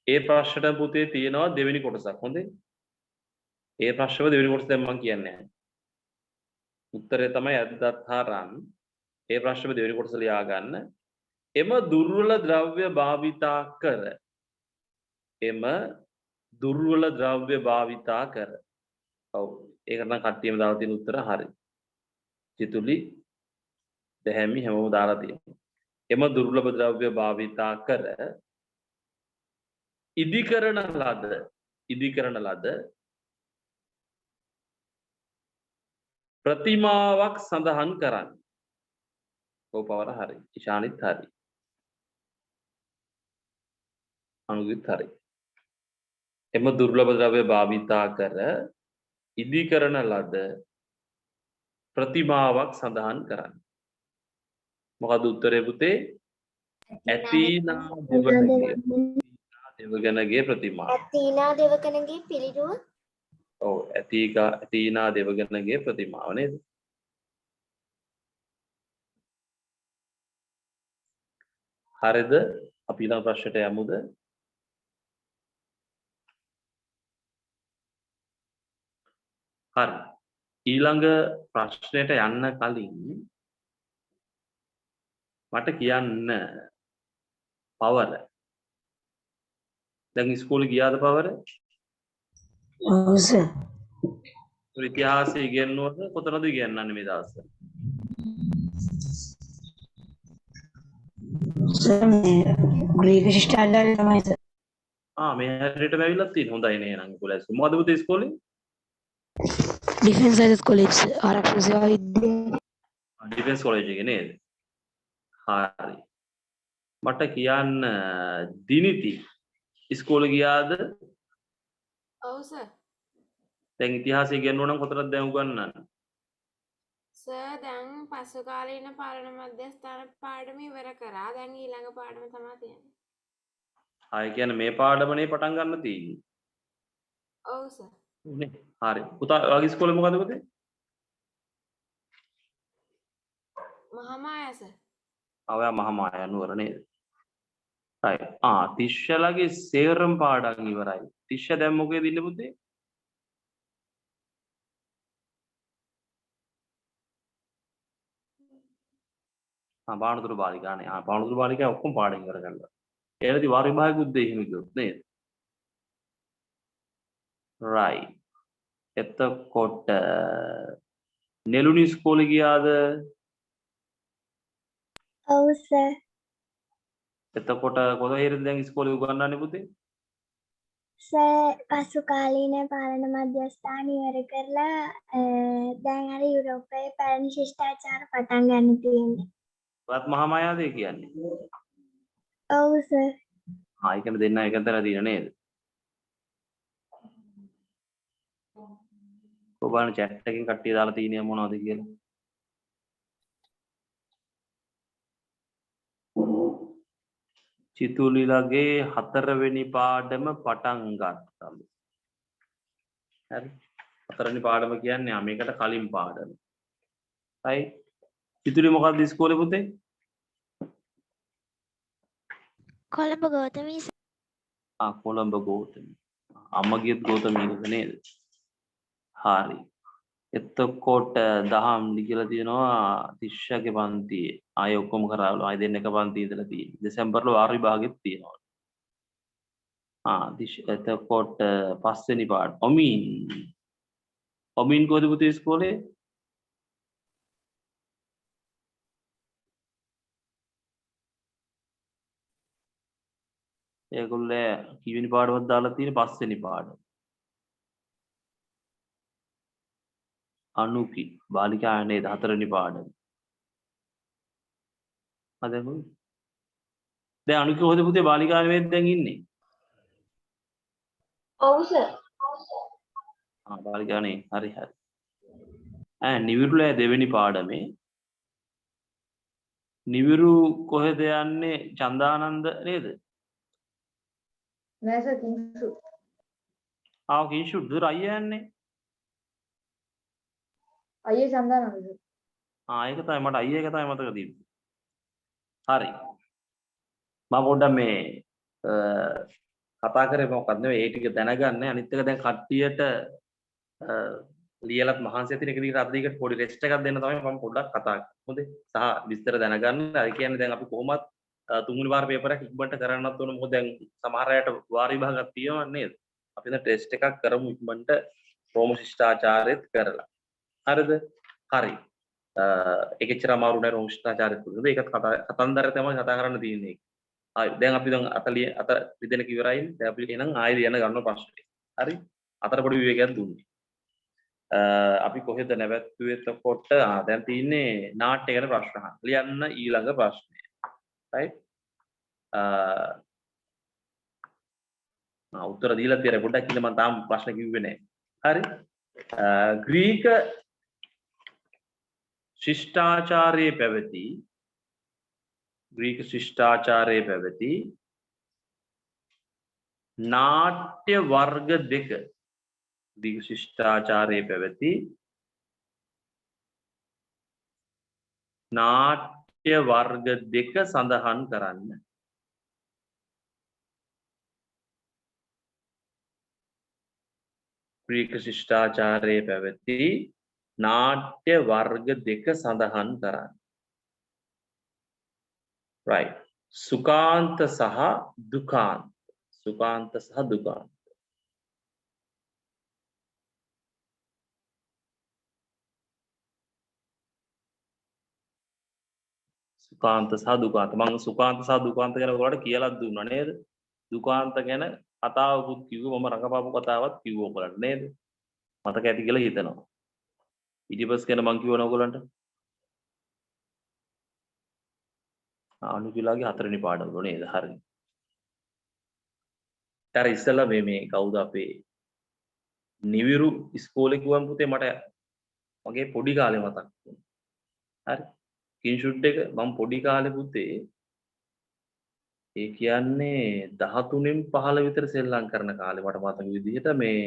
ඒ ප්‍රශ්නට පුතේ තියෙනවා දෙවෙනි කොටසක්. හොඳේ. ඒ ප්‍රශ්නව දෙවෙනි කොටස දැන් මම කියන්නේ නැහැ. උත්තරේ තමයි ඇද්දත් හා රන්. ඒ ප්‍රශ්නව දෙවෙනි කොටස ලියා ගන්න. එම දුර්වල ද්‍රව්‍ය භාවිතා කර. එම දුර්වල ද්‍රව්‍ය භාවිතා කර. ඔව් ඒක නම් කට්ටියම දාලා තියෙන උත්තර හරි. චිතුලි දැහැමි හැමෝම දාලා තියෙනවා. එම දුර්ලභ ද්‍රව්‍ය භාවිතා කර ඉදි කරන ලද ප්‍රතිමාවක් සඳහන් කරන්න. ඔව් පවර හරි. ඉෂානිත් හරි. අනුගිත් හරි. එම දුර්ලභ ද්‍රව්‍ය භාවිතා කර ඉදි කරන ලද ප්‍රතිමාවක් සඳහන් කරන්න. මොකද උත්තරේ පුතේ? ඇතීනා දෙවගණගේ ප්‍රතිමා. ඇතීනා දෙවකනගේ පිළිරුව. ඔව් ඇතීනා දෙවගණගේ ප්‍රතිමාව නේද? හරිද? අපි ඊළඟ ප්‍රශ්නයට යමුද? හරි. ඊළඟ ප්‍රශ්නයට යන්න කලින් මට කියන්න පවර. දැන් ඉස්කෝලේ ගියාද පවර? ඔව් සර්. ඉතිහාසය ඉගෙනනවද? කොතනද ඉගෙනන්නේ මේ දවස්වල? සර් මේ ග්‍රීක ශිෂ්ටාචාරය තමයි සර්. මේ හැරෙටම ඇවිල්ලා තියෙන. හොඳයි නේ නම් කොලස්. මොකද පුතේ ඉස්කෝලේ? ඩිෆෙන්ස් සර්විස් කොලෙජ් ආරක්ෂක සේවා විද්‍යාලය. ඩිෆෙන්ස් කොලෙජ් එකේ නේද? හරි. මට කියන්න දිනිති ඉස්කෝලේ ගියාද? Oh, sir. දැන් ඉතිහාසය ඉගෙනනවා නම් කොතරම් දැන් උගන්වන්න? සර් දැන් පසු කාලීන පාලන මධ්‍යස්ථාන පාඩම ඉවර කරා. දැන් ඊළඟ පාඩම තමයි තියෙන්නේ. ආය කියන්නේ මේ පාඩමනේ පටන් ගන්න තියෙන්නේ. ඔව් සර්. නේ. හරි. පුතා ඔයාගේ ඉස්කෝලේ මොකද පුතේ? මහාමායා සර්. ඔයා මහාමායා නුවර නේද? right. තිශ්ෂලගේ සේරම පාඩම් ඉවරයි. තිශ්ෂ දැන් මොකේද ඉන්නේ පුතේ? පානතුරු බාලිකානේ. පානතුරු බාලිකා ඔක්කොම පාඩම් ඉවර කරගන්නවා. ඒලදී වාර විභාගෙකුත් දෙහිම ගියොත් නේද? right. එතකොට නෙළුනි ඉස්කෝලේ ගියාද? ඔව් සර්. එතකොට කොහේද දැන් ඉස්කෝලේ උගන්වන්නේ පුතේ? සර් පසු කාලීන පාලන මධ්‍යස්ථාන ඉවර කරලා දැන් අර යුරෝපයේ පැරණි ශිෂ්ටාචාර පටන් ගන්න තියෙන්නේ. ඔයත් මහාමායාද ඒ කියන්නේ? ඔව් සර්. ඒ කියන්නේ දෙන්න එකතර දින නේද? ඔබාන chat එකකින් කට්ටිය දාලා තියෙන්නේ මොනවද කියලා. චිතුලිලගේ 4 වෙනි පාඩම පටන් ගත්තලු. හරි. 4 වෙනි පාඩම කියන්නේ මේකට කලින් පාඩම. right. චිතුලි මොකක්ද ඉස්කෝලේ පුතේ? කොළඹ ගෞතමී කොළඹ ගෞතමී. අම්මගියත් ගෞතමීද නේද? හරි. එතකොට දහම් ලියලා තියෙනවා තිශ්ෂගේ පන්තියේ. ආයෙ ඔක්කොම කරාවලු. ආයෙ දෙන්න එක පන්තියේ ඉඳලා තියෙන්නේ. දෙසැම්බර්ලෝ වාර විභාගෙත් තියෙනවා. එතකොට පස්වෙනි පාඩම. ඔමින් කොහෙද පුතේ ඉස්කෝලේ? ඒගොල්ලෝ කීවෙනි පාඩමක් දාලා තියෙන්නේ? පස්වෙනි පාඩම. අනුකි බාලිකා නේද 4 වෙනි පාඩම. හදමු. දැන් අනුකි කොහෙද පුතේ බාලිකා නෙවෙයි දැන් ඉන්නේ? ඔව් සර්. බාලිකානේ හරි හරි. නිවිරුලේ 2 වෙනි පාඩමේ නිවිරු කොහෙද යන්නේ? චන්දානන්ද නේද? නෑ සර් කිංසු. කිංසු දුර අයියා යන්නේ. අයියේ චන්දානන්ද. ඒක තමයි මට අයියා එක තමයි මතක තිබ්බේ. හරි. මම පොඩ්ඩක් මේ කතා කරේ මොකක්ද නෙවෙයි ඒ ටික දැනගන්න. අනිත් එක දැන් කට්ටියට ලියලත් මහන්සි ඇතින එක දිගට අද දිගට පොඩි රෙස්ට් එකක් දෙන්න තමයි මම පොඩ්ඩක් කතා කරන්නේ. හොඳේ. සහ විස්තර දැනගන්න. ඒ කියන්නේ දැන් අපි කොහොමත් තුන්වෙනි වාර පේපරයක් ඉක්මනට කරන්නත් ඕන. මොකද දැන් සමහර අයට වාර විභාගයක් තියෙනවා නේද? අපි දැන් ටෙස්ට් එකක් කරමු ඉක්මනට රෝම ශිෂ්ටාචාරයත් කරලා. හරිද? හරි. ඒක එච්චර අමාරු නෑ රෝම ශිෂ්ටාචාරයත් කරලා. ඒකත් කතන්දරය තමයි කතා කරන්න තියෙන්නේ. දැන් අපි දැන් අත ලිදෙනක ඉවරයි. දැන් අපි එහෙනම් ආයෙ ලියන්න ගන්න ප්‍රශ්නේ. හරි? අතර පොඩි විවේකයක් දුන්නේ. අපි කොහෙද නැවැත්තුවේ එතකොට දැන් තියෙන්නේ නාට්‍ය ගැන ප්‍රශ්න අහන්න. ලියන්න ඊළඟ ප්‍රශ්නය. right? උත්තර දීලා තියෙන පොඩ්ඩක් ඉන්න මම තාම ප්‍රශ්න කිව්වේ නැහැ. හරි? ග්‍රීක ශිෂ්ටාචාරයේ පැවති නාට්‍ය වර්ග දෙක ග්‍රීක ශිෂ්ටාචාරයේ පැවති නාට්‍ය වර්ග දෙක සඳහන් කරන්න. ග්‍රීක ශිෂ්ටාචාරයේ පැවති නාට්‍ය වර්ග දෙක සඳහන් කරන්න. right. සුකාන්ත සහ දුකාන්ත. සුකාන්ත සහ දුකාන්ත. සුකාන්ත සහ දුකාන්ත. මම සුකාන්ත සහ දුකාන්ත ගැන ඔයාලට කියලා දුන්නා නේද? දුකාන්ත ගැන කතාවකුත් කිව්වා. මම රඟපාපු කතාවක් කිව්වා ඔයාලට නේද? මතක ඇති කියලා හිතනවා. ඉඩිපස් ගැන මම කිව්වනේ ඔයගොල්ලන්ට. අනුකිලාගේ 4 වෙනි පාඩම වල නේද? හරි. ඊට ඉස්සෙල්ලා මේ කවුද අපේ නිවිරු ඉස්කෝලේ ගියම් පුතේ මට මගේ පොඩි කාලේ මතක් වුණා. හරි. ස්ක්‍රීන්ෂොට් එක මම පොඩි කාලේ පුතේ ඒ කියන්නේ 13න් 15 විතර සෙල්ලම් කරන කාලේ මට මතක විදිහට මේ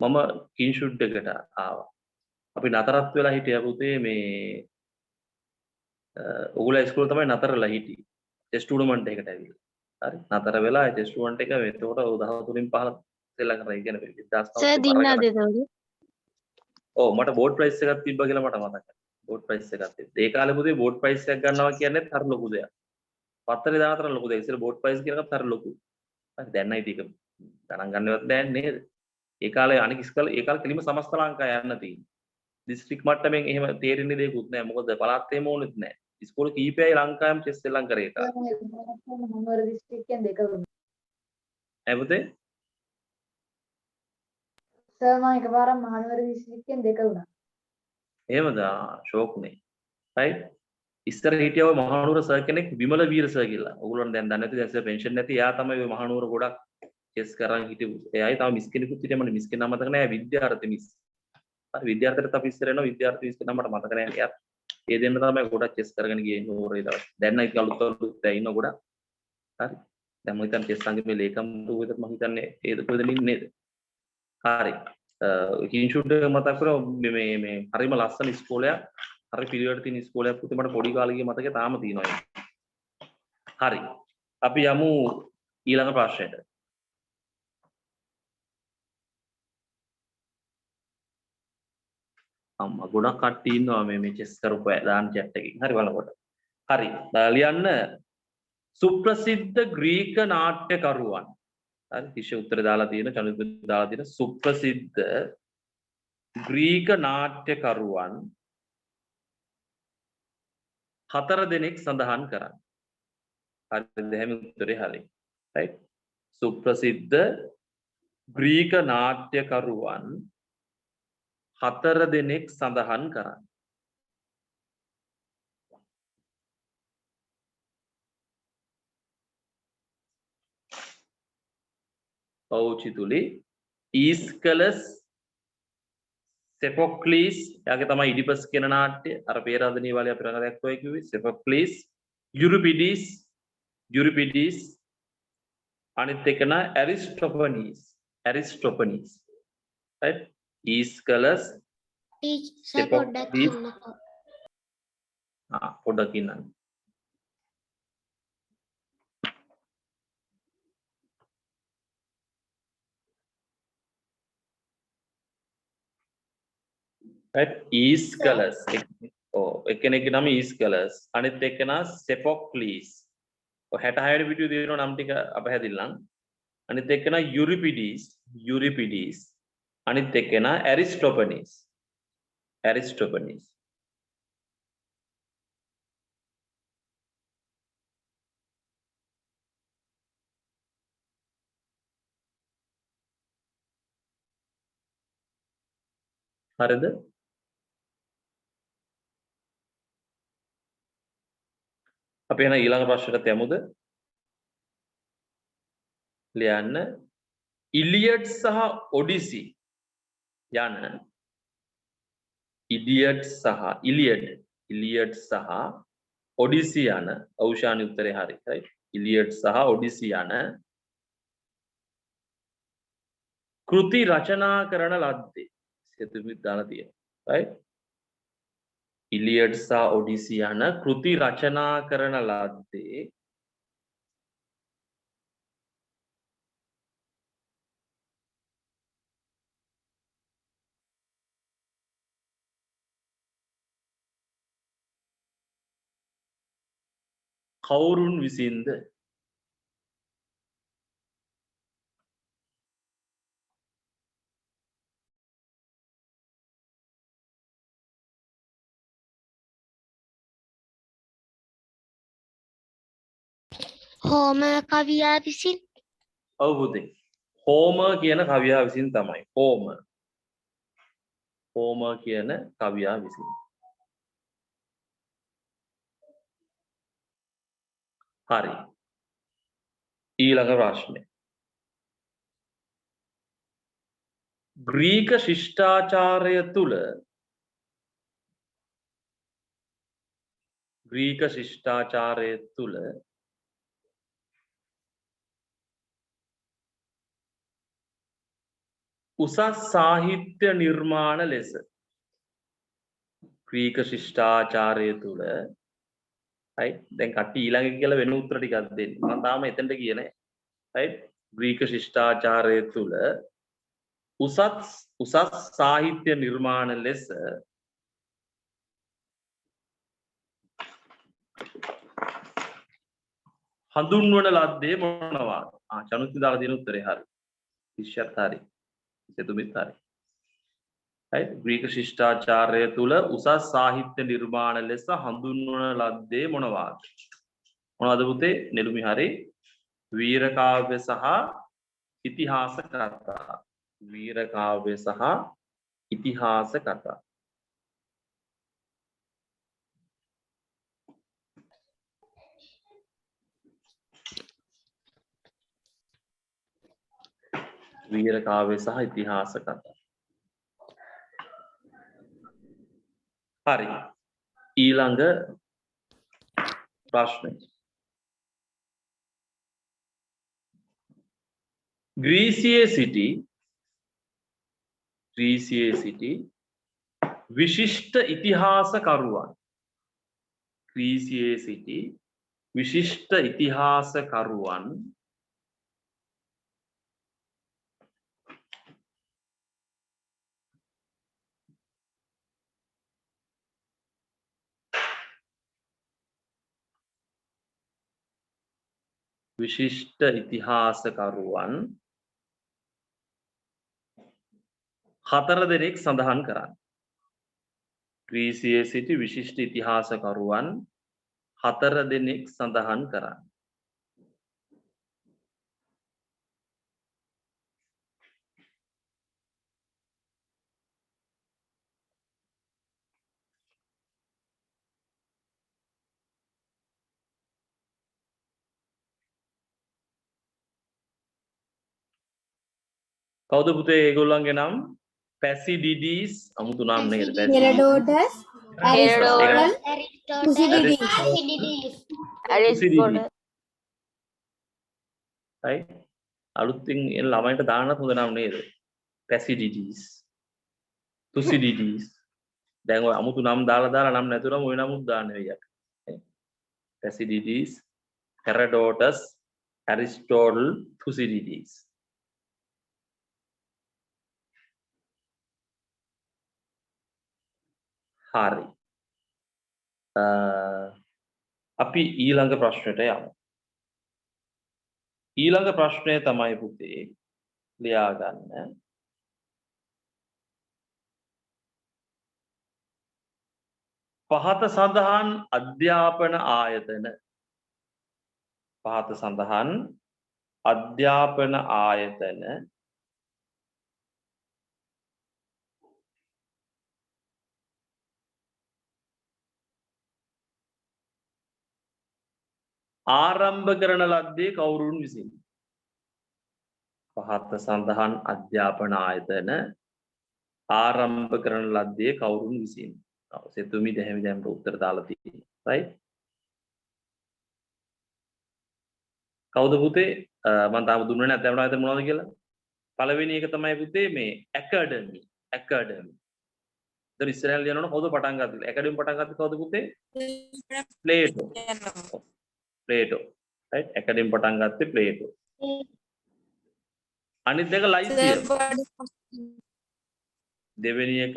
මම ස්ක්‍රීන්ෂොට් එකට ආවා. අපි නතරත් වෙලා හිටියා පුතේ මේ ඔගොල්ලෝ ඉස්කෝලේ තමයි නතරලා හිටියේ. ටෙස්ට් ටූර්නමන්ට් එකකට ඇවිල්ලා. හරි. නතර වෙලා ඒ ටෙස්ට් ටූර්නමන්ට් එක එතකොට 13න් 15 සෙල්ලම් කරා. ඒ කියන්නේ 2009 සර් දින්නාද එතකොට? ඔව් මට බෝඩ් ප්‍රයිස් එකක් තිබ්බා කියලා මට මතකයි. බෝඩ් ප්‍රයිස් එකක් තිබ්බා. ඒ කාලේ පුතේ බෝඩ් ප්‍රයිස් එකක් ගන්නවා කියන්නේ හරි ලොකු දෙයක්. පත්තරේ දාන තරම් ලොකු දෙයක්. ඉතින් බෝඩ් ප්‍රයිස් කියන එකත් හරි ලොකු. හරි දැන් නම් ඉතින් ඒක ගණන් ගන්නවත් බෑනේ නේද? ඒ කාලේ අනික ඉස්කෝලේ ඒ කාලේ කෙලිම සමස්ත ලංකාව යන්න තියෙන්නේ. දිස්ත්‍රික් මට්ටමින් එහෙම තේරෙන්නේ දෙයක්වත් නැහැ. මොකද පළාත් එහෙම ඕනෙත් නැහැ. ඉස්කෝලේ කීපයයි ලංකාවෙම චෙස් ශ්‍රී ලංකාවේ ඒ කාලේ. මහනුවර දිස්ත්‍රික්කයෙන් දෙක වුණා. ඈ පුතේ? සර් මම එකපාරක් මහනුවර දිස්ත්‍රික්කයෙන් දෙක වුණා. එහෙමද? ෂෝක්නේ. right? ඉස්සර හිටියව මහනුවර සර් කෙනෙක් විමල වීර සර් කියලා. ඔයගොල්ලෝ දැන් දන්නේ නැති දැන් සර් පෙන්ෂන් නැති. එයා තමයි ඔය මහනුවර ගොඩක් චෙස් කරන් හිටියු. එයායි තව මිස් කෙනෙකුත් හිටියා මට මිස් කෙනා මතක නැහැ. විද්‍යාර්ථි මිස්. හරි විද්‍යාර්ථිට අපි ඉස්සර එනවා විද්‍යාර්ථි මිස් කෙනා මට මතක නැහැ. එයා ඒ දෙන්න තමයි ගොඩක් චෙස් කරගෙන ගියේ නෝරේ දවස්. දැන් නම් ඉතින් අලුත් ඉන්න ගොඩක්. හරි. දැන් මම හිතන්නේ චෙස් සංගමේ ලේකම්තුවෙත් මම හිතන්නේ ඒද කොහෙද ඉන්නේ නේද? හරි. ස්ක්‍රීන්ෂොට් එක මතක් කරා මේ හරිම ලස්සන ඉස්කෝලයක්. හරි පිළිවෙලට තියෙන ඉස්කෝලයක් පුතේ මට පොඩි කාලේ ගිය මතකේ තාම තියෙනවා. හරි. අපි යමු ඊළඟ ප්‍රශ්නෙට. අම්මා ගොඩක් කට්ටිය ඉන්නවා මේ චෙස් කරපු අය දාන chat එකකින්. හරි බලනකොට. හරි. ලියන්න සුප්‍රසිද්ධ ග්‍රීක නාට්‍යකරුවන්. හරි කිෂ උත්තර දාලා තියෙන චනුත් දාලා තියෙන සුප්‍රසිද්ධ ග්‍රීක නාට්‍යකරුවන් 4 දෙනෙක් සඳහන් කරන්න. හරිද? එහෙම උත්තරේ හරි. right? සුප්‍රසිද්ධ ග්‍රීක නාට්‍යකරුවන් 4 දෙනෙක් සඳහන් කරන්න. පෞචිතුලි ඊස්කලස් සෙෆොක්ලිස් යාගේ තමයි ඉඩිපස් කියන නාට්‍ය අර පේරාදෙණිය වලේ අපි රඟ දැක්වයි කිව්වේ සෙෆොක්ලිස් යුරිපිඩිස් අනිත් එක නා ඇරිස්ටොපනීස් right ඊස්කලස් ටීචර් පොඩ්ඩක් ඉන්නකෝ. පොඩ්ඩක් ඉන්නන්න. right ඊස්කලස් එක්කෙනෙක්ගේ නම ඊස්කලස් අනිත් එක්කෙනා සෙෆොක්ලිස් 66 වෙනි පිටුවේ දෙන නම් ටික අපහැදිල්ලන් අනිත් එක්කෙනා යුරිපිඩිස් අනිත් එක්කෙනා ඇරිස්ටොපනීස් හරිද? අපි එන ඊළඟ ප්‍රශ්නට යමුද? ලියන්න ඉලියඩ් සහ ඔඩිසි යන ඉලියඩ් සහ ඔඩිසි යන අවසාන උත්තරේ හරි. right ඉලියඩ් සහ ඔඩිසි යන කෘති රචනා කරන ලද්දේ සෙතුමිත් දාලා තියෙනවා. right ඉලියඩ් සහ ඔඩිසි යන කෘති රචනා කරන ලද්දේ කවුරුන් විසින්ද? හෝමර් කවියා විසින්. ඔව් පුතේ. හෝමර් කියන කවියා විසින් තමයි. හෝමර් කියන කවියා විසින්. හරි. ඊළඟ ප්‍රශ්නේ. ග්‍රීක ශිෂ්ටාචාරය තුල උසස් සාහිත්‍ය නිර්මාණ ලෙස ග්‍රීක ශිෂ්ටාචාරය තුල right දැන් කට්ටිය ඊළඟ කියලා වෙන උත්තර ටිකක් දෙන්න මම තාම එතනට ගියේ නැහැ right ග්‍රීක ශිෂ්ටාචාරය තුල උසස් සාහිත්‍ය නිර්මාණ ලෙස හඳුන්වන ලද්දේ මොනවාද? චනුති දාලා දෙන උත්තරේ හරි. ඉෂ්‍යත් හරි. සෙතුමිත් හරි. right ග්‍රීක ශිෂ්ටාචාරය තුල උසස් සාහිත්‍ය නිර්මාණ ලෙස හඳුන්වන ලද්දේ මොනවාද? මොනවද පුතේ? නෙළුමි හරි. වීර කාව්‍ය සහ ඉතිහාස කතා. වීර කාව්‍ය සහ ඉතිහාස කතා. වීර කාව්‍ය සහ ඉතිහාස කතා. හරි. ඊළඟ ප්‍රශ්නය. ග්‍රීසියේ සිටි විශිෂ්ට ඉතිහාසකරුවන් හතර දෙනෙක් සඳහන් කරන්න. ග්‍රීසියේ සිටි විශිෂ්ට ඉතිහාසකරුවන් හතර දෙනෙක් සඳහන් කරන්න. කවුද පුතේ ඒගොල්ලන්ගේ නම්? පැසිඩිඩීස් අමුතු නම් නේද? හෙරඩෝටස් ඇරිස්ටෝටල් තුසිඩිඩීස් තුසිඩිඩීස්. right අලුතින් එන ළමයින්ට දාන්නත් හොඳ නම් නේද? පැසිඩිඩීස් තුසිඩිඩීස්. දැන් ඔය අමුතු නම් දාලා නම් නැතුනම ඔය නමුත් දාන්න වෙයි යක්. පැසිඩිඩීස්, හෙරඩෝටස්, ඇරිස්ටෝටල්, තුසිඩිඩීස්. හරි. අපි ඊළඟ ප්‍රශ්නයට යමු. ඊළඟ ප්‍රශ්නය තමයි පුතේ ලියා ගන්න. පහත සඳහන් අධ්‍යාපන ආයතන ආරම්භ කරන ලද්දේ කවුරුන් විසින්? පහත සඳහන් අධ්‍යාපන ආයතන ආරම්භ කරන ලද්දේ කවුරුන් විසින්? සෙතුමි දැහැමි දැම්ට උත්තර දාලා තියෙනවා. right කවුද පුතේ? මම තාම දුන්නේ නැහැ අධ්‍යාපන ආයතන මොනවද කියලා. පළවෙනි එක තමයි පුතේ මේ ඇකඩමි. දැන් ඉස්සරහට යනකොට කවුද පටන් ගත්තේ? ඇකඩමි පටන් ගත්තේ කවුද පුතේ? ප්ලේටෝ. right ඇකඩමි පටන් ගත්තේ ප්ලේටෝ. අනිත් එක ලයිසියම්. දෙවෙනි එක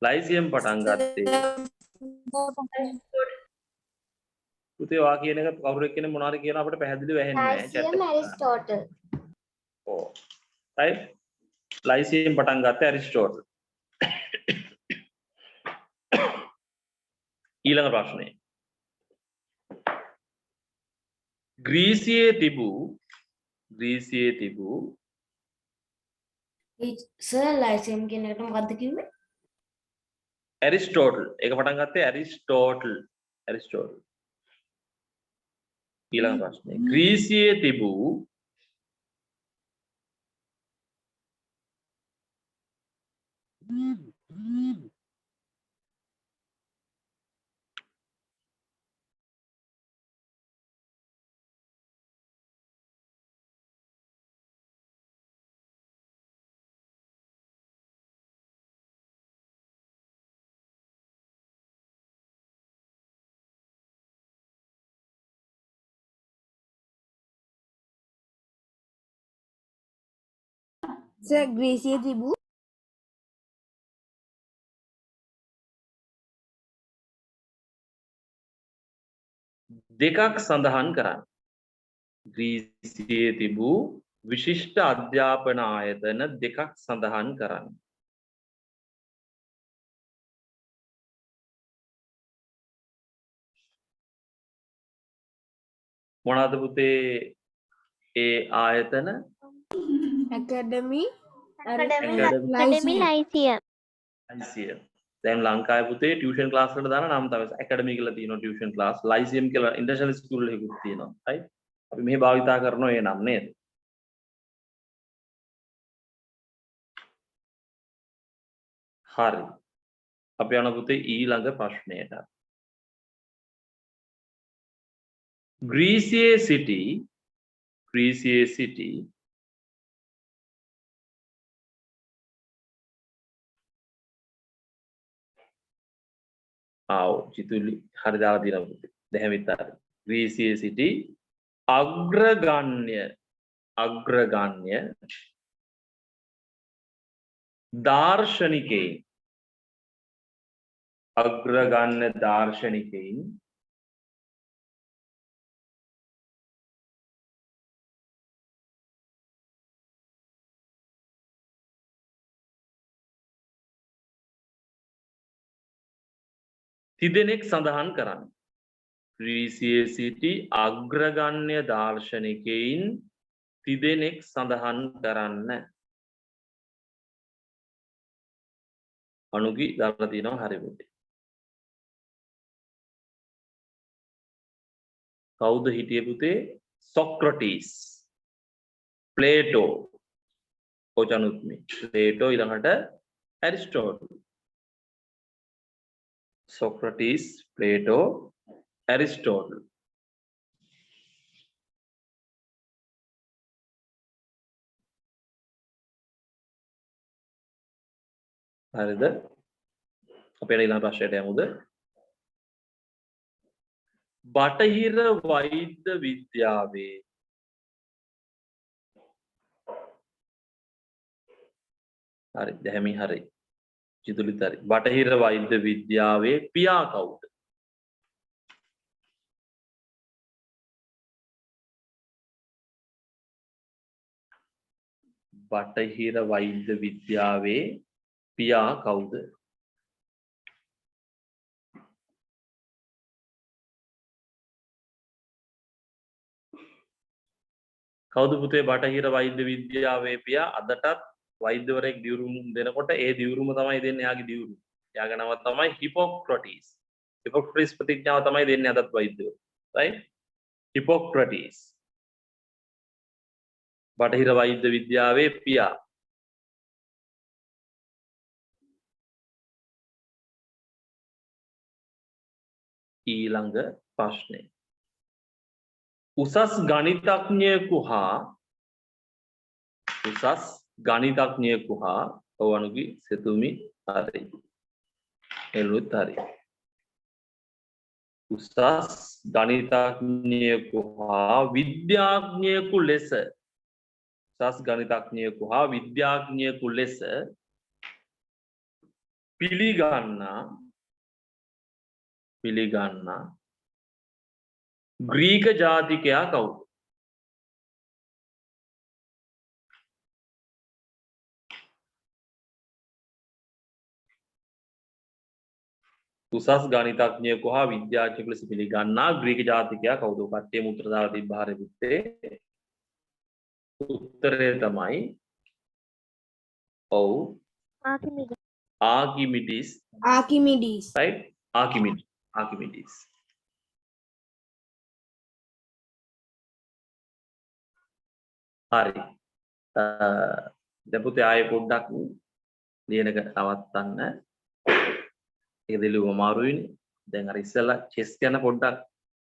ලයිසියම් පටන් ගත්තේ පුතේ වා කියන එක කවුරු එක්කෙනෙක් මොනවාරි කියන අපිට පැහැදිලිව ඇහෙන්නේ නැහැ chat ලයිසියම් ඇරිස්ටෝටල්. ඔව් right ලයිසියම් පටන් ගත්තේ ඇරිස්ටෝටල්. ඊළඟ ප්‍රශ්නේ. ග්‍රීසියේ තිබූ සර් ලයිසියම් කියන එකට මොකද්ද කිව්වේ? ඇරිස්ටෝටල්. ඒක පටන් ගත්තේ ඇරිස්ටෝටල්. ඊළඟ ප්‍රශ්නේ. ග්‍රීසියේ තිබූ සර් ග්‍රීසියේ තිබූ දෙකක් සඳහන් කරන්න. ග්‍රීසියේ තිබූ විශිෂ්ට අධ්‍යාපන ආයතන දෙකක් සඳහන් කරන්න. මොනවාද පුතේ ඒ ආයතන? ඇකඩමි ලයිසියම්. ලයිසියම්. දැන් ලංකාවේ පුතේ ටියුෂන් ක්ලාස් වලට දාන නම් තමයි ඇකඩමි කියලා තියෙනවා ටියුෂන් ක්ලාස්. ලයිසියම් කියලා ඉන්ටර්නැෂනල් ස්කූල් එකකුත් තියෙනවා. right? අපි මෙහි භාවිතා කරනවා ඒ නම් නේද? හරි. අපි යන පුතේ ඊළඟ ප්‍රශ්නයට. ග්‍රීසියේ සිටි චිතුලි හරි දාලා තියෙනවා පුතේ. දැහැමිත් හරි. ග්‍රීසියේ සිටි අග්‍රගණ්‍ය දාර්ශනිකයින් තිදෙනෙක් සඳහන් කරන්න. ග්‍රීසියේ සිටි අග්‍රගණ්‍ය දාර්ශනිකයින් තිදෙනෙක් සඳහන් කරන්න. අනුගි දාලා තියෙනවා හරි පුතේ. කවුද හිටියේ පුතේ? සොක්‍රටිස්, ප්ලේටෝ, ඔචනුත්මි. ප්ලේටෝ ඊළඟට ඇරිස්ටෝටල්. Socrates, Plato, Aristotle. හරිද? අපේ ඊළඟ ප්‍රශ්නයට යමුද? බටහිර වෛද්‍ය විද්‍යාවේ හරි දැහැමි හරි. චිතුලිත් හරි. බටහිර වෛද්‍ය විද්‍යාවේ පියා කවුද? බටහිර වෛද්‍ය විද්‍යාවේ පියා කවුද? කවුද පුතේ බටහිර වෛද්‍ය විද්‍යාවේ පියා? අදටත් වෛද්‍යවරයෙක් දියුරුම් දෙනකොට ඒ දියුරුම තමයි දෙන්නේ එයාගේ දියුරුම. එයාගේ නම තමයි හිපොක්‍රටිස්. හිපොක්‍රටිස් ප්‍රතිඥාව තමයි දෙන්නේ අදත් වෛද්‍යවරු. right? හිපොක්‍රටිස්. බටහිර වෛද්‍ය විද්‍යාවේ පියා. ඊළඟ ප්‍රශ්නය. උසස් ගණිතඥයෙකු හා ඔවනුගි සෙතුමි හරි. එළුත් හරි. උසස් ගණිතඥයෙකු හා විද්‍යාඥයෙකු ලෙස පිළිගන්නා ග්‍රීක ජාතිකයා කවුද? උසස් ගණිතඥයෙකු හා විද්‍යාඥයෙකු ලෙස පිළිගන්නා ග්‍රීක ජාතිකයා කවුද? කට්ටියම උත්තර දාලා තිබ්බා හරිය පුතේ. උත්තරය තමයි ඔව් ආකිමිඩිස්. right? ආකිමිඩිස්. හරි. දැන් පුතේ ආයේ පොඩ්ඩක් ලියන එක නවත්තන්න. ඒක දෙලියුම අමාරුයිනේ. දැන් අර ඉස්සෙල්ලා චෙස් ගැන පොඩ්ඩක්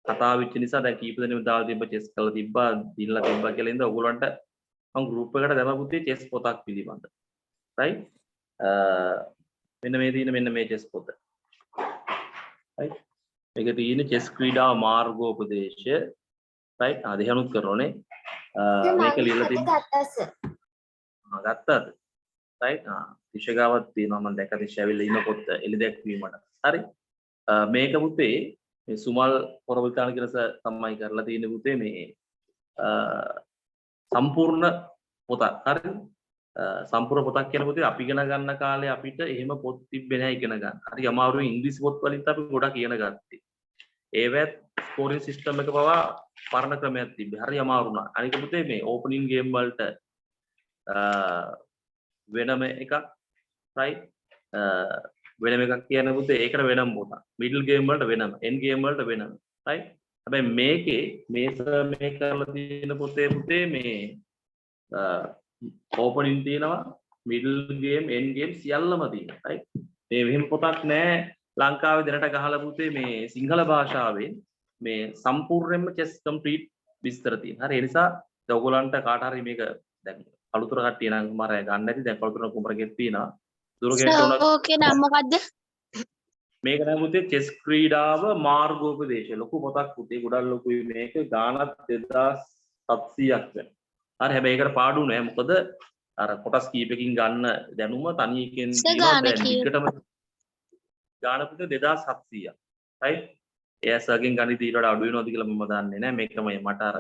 කතා වෙච්ච නිසා දැන් කීප දෙනෙක් දාලා තිබ්බ චෙස් කරලා තිබ්බා දිනලා තිබ්බා කියලා ඉඳලා ඔයගොල්ලන්ට මම ගෲප් එකට දැම්ම පුතේ චෙස් පොතක් පිළිබඳ. right? මෙන්න මේ තියෙන මෙන්න මේ චෙස් පොත. right? මේක තියෙන චෙස් ක්‍රීඩා මාර්ගෝපදේශය. right? දෙහනුත් කරනෝනේ. මේක ලියලා තිබ්බා. ගත්තද? right? දිශාගාවක් තියෙනවා මම දැක්ක දිශා ඇවිල්ලා ඉන්න පොත එලි දැක්වීමට. හරි? මේක පුතේ මේ සුමල් පොරවිතාන කියලා තමයි කරලා තියෙන පුතේ මේ සම්පූර්ණ පොතක්. හරිද? සම්පූර්ණ පොතක් කියන පුතේ අපි ඉගෙන ගන්න කාලේ අපිට එහෙම පොත් තිබ්බේ නැහැ ඉගෙන ගන්න. හරි අමාරුයි ඉංග්‍රීසි පොත් වලින් අපි ගොඩක් ඉගෙන ගත්තේ. ඒවත් ස්කෝරින් සිස්ටම් එක පවා පරණ ක්‍රමයක් තිබ්බේ. හරි අමාරු වුණා. අනික පුතේ මේ ඕපනින් ගේම් වලට වෙනම එකක් right වෙනම එකක් කියන පුතේ ඒකට වෙනම පොතක්. මිඩල් ගේම් වලට වෙනම, එන්ඩ් ගේම් වලට වෙනම. right? හැබැයි මේකේ මේ කරලා තියෙන පොතේ පුතේ මේ ඕපනින් තියෙනවා, මිඩල් ගේම්, එන්ඩ් ගේම් සියල්ලම තියෙනවා. right? මේ මෙහෙම පොතක් නෑ ලංකාවේ දැනට ගහලා පුතේ මේ සිංහල භාෂාවෙන් මේ සම්පූර්ණයෙන්ම chess complete විස්තර තියෙනවා. හරි ඒ නිසා දැන් ඔයගොල්ලන්ට කාට හරි මේක දැන් අලුතර කට්ටිය නම් මම ගන්න නැති දැන් අලුතර කුමරගෙත් තියෙනවා. දුරගෙට උනත් ඕකේ නම මොකද්ද? මේක නම් පුතේ chess ක්‍රීඩාව මාර්ගෝපදේශය. ලොකු පොතක් පුතේ ගොඩක් ලොකුයි මේක. ගානක් 2700ක් වෙනවා. හරි හැබැයි ඒකට පාඩු නෑ. මොකද අර කොටස් කීපකින් ගන්න දැනුම තනියකින් දිනවා දැන් ටිකටම ගාන පුතේ 2700ක්. right? එයාසගෙන් ගණිත ඊට වඩා අඩු වෙනවද කියලා මම දන්නේ නෑ. මේක තමයි මට අර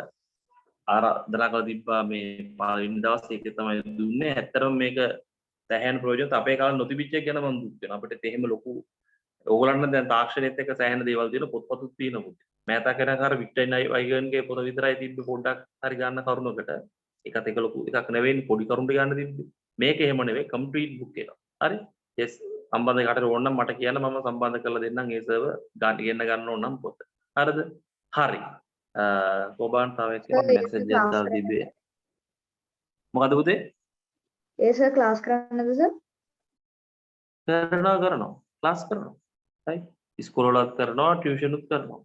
ආරාධනා කරලා තිබ්බා මේ පළවෙනි දවස් ඒකේ තමයි දුන්නේ. ඇත්තටම මේක සෑහෙන ප්‍රයෝජනත් අපේ කාලේ නොතිබිච්ච එක ගැන මම දුක් වෙනවා. අපිට එහෙම ලොකු ඕගොල්ලන්ට දැන් තාක්ෂණයත් එක්ක සෑහෙන දේවල් තියෙන පොත්පත්ුත් තියෙනවා. මෑතා කරන අර වික්ටර් වයිගන්ගේ පොත විතරයි තිබ්බේ පොඩ්ඩක් හරි ගන්න කරුණකට. ඒකත් එක ලොකු එකක් නෙවෙයි පොඩි කරුණට ගන්න තිබ්බේ. මේක එහෙම නෙවෙයි කම්ප්ලීට් බුක් එකක්. හරි? yes සම්බන්ධ කාටද ඕන නම් මට කියන්න මම සම්බන්ධ කරලා දෙන්නම් ඒ සර්වර් ගන්න ඕන නම් පොත. හරිද? හරි. කොබාන් තව එක මැසේජ් එකක් දාලා තිබ්බේ. මොකද පුතේ? ඒ සර් ක්ලාස් කරන්නද සර්? කරනවා ක්ලාස් කරනවා. right? ඉස්කෝල වලත් කරනවා ටියුෂන් උත් කරනවා.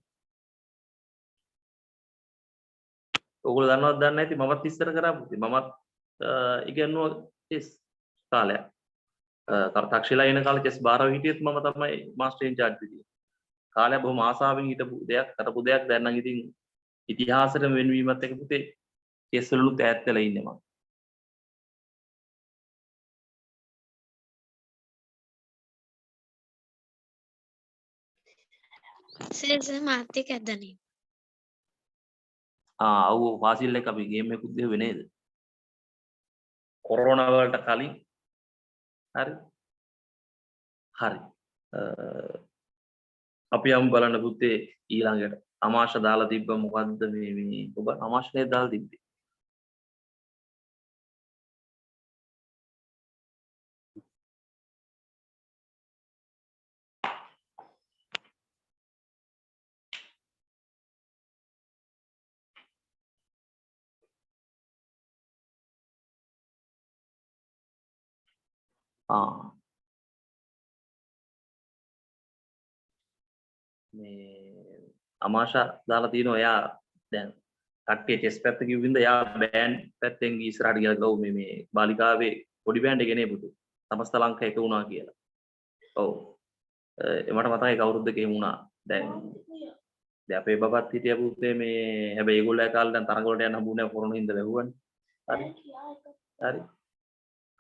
ඔයගොල්ලෝ දන්නවද දන්නේ නැති මමත් ඉස්සර කරා පුතේ. මමත් ඉගෙනුවා chess කාලයක්. තක්ෂිලා එන කාලේ chess 12 හිටියෙත් මම තමයි මාස්ටර් ඉන්චාර්ජ් හිටියේ. කාලය බොහොම ආසාවෙන් හිටපු දෙයක් කරපු දෙයක් දැන් නම් ඉතින් ඉතිහාසෙට වෙනවීමත් එක පුතේ chess වලුත් ඈත් වෙලා ඉන්නේ මම. සර් මාත් එක්ක ඇද්දනේ. ඔව් ෆාසිල් එක අපි ගේම් එකකුත් දෙව්වේ නේද? කොරෝනා වලට කලින්. හරි. හරි. අපි යමු බලන්න පුතේ ඊළඟට. අමාශ දාලා තිබ්බ මොකද්ද මේ ඔබ අමාශනේ දාලා තිබ්බේ. මේ අමාශා දාලා තියෙනවා එයා දැන් කට්ටිය චෙස් පැත්ත කිව්වින්ද එයා බෑන්ඩ් පැත්තෙන් ඉස්සරහට ගිහලා ගව් මේ බාලිකාවේ පොඩි බෑන්ඩ් එකේ නේ පුතු සමස්ත ලංකා එක වුණා කියලා. ඔව් මට මතකයි කවුරුද්ද එහෙම වුණා. දැන් අපේ බබත් හිටිය පුතේ මේ හැබැයි ඒගොල්ලෝ කාලේ දැන් තරඟ වලට යන්න හම්බුනේ කොරෝනා හින්දා වැහුවනේ. හරි. හරි.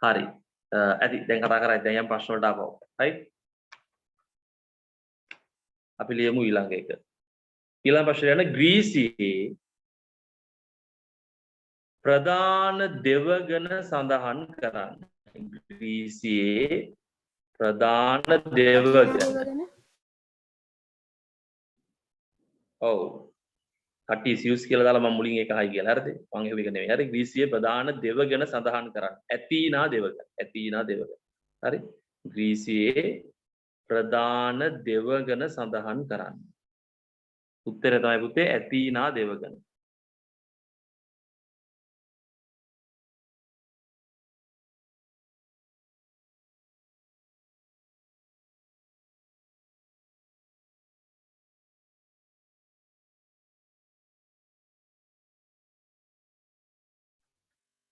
හරි. ඇති දැන් කතා කරා දැන් යම් ප්‍රශ්න වලට ආපහු. right? අපි ලියමු ඊළඟ එක. ඊළඟ ප්‍රශ්නේ යන ග්‍රීසියේ ප්‍රධාන දෙවගණ සඳහන් කරන්න. ග්‍රීසියේ ප්‍රධාන දෙවගණ. ඔව්. කට්ටි සියුස් කියලා දාලා මම මුලින් ඒක හයි කියලා. හරිද? මම එහෙම එක නෙවෙයි. හරි ග්‍රීසියේ ප්‍රධාන දෙවගණ සඳහන් කරන්න. ඇතීනා දෙවගණ. ඇතීනා දෙවගණ. හරි? ග්‍රීසියේ ප්‍රධාන දෙවගණ සඳහන් කරන්න. උත්තරය තමයි පුතේ ඇතීනා දෙවගණ.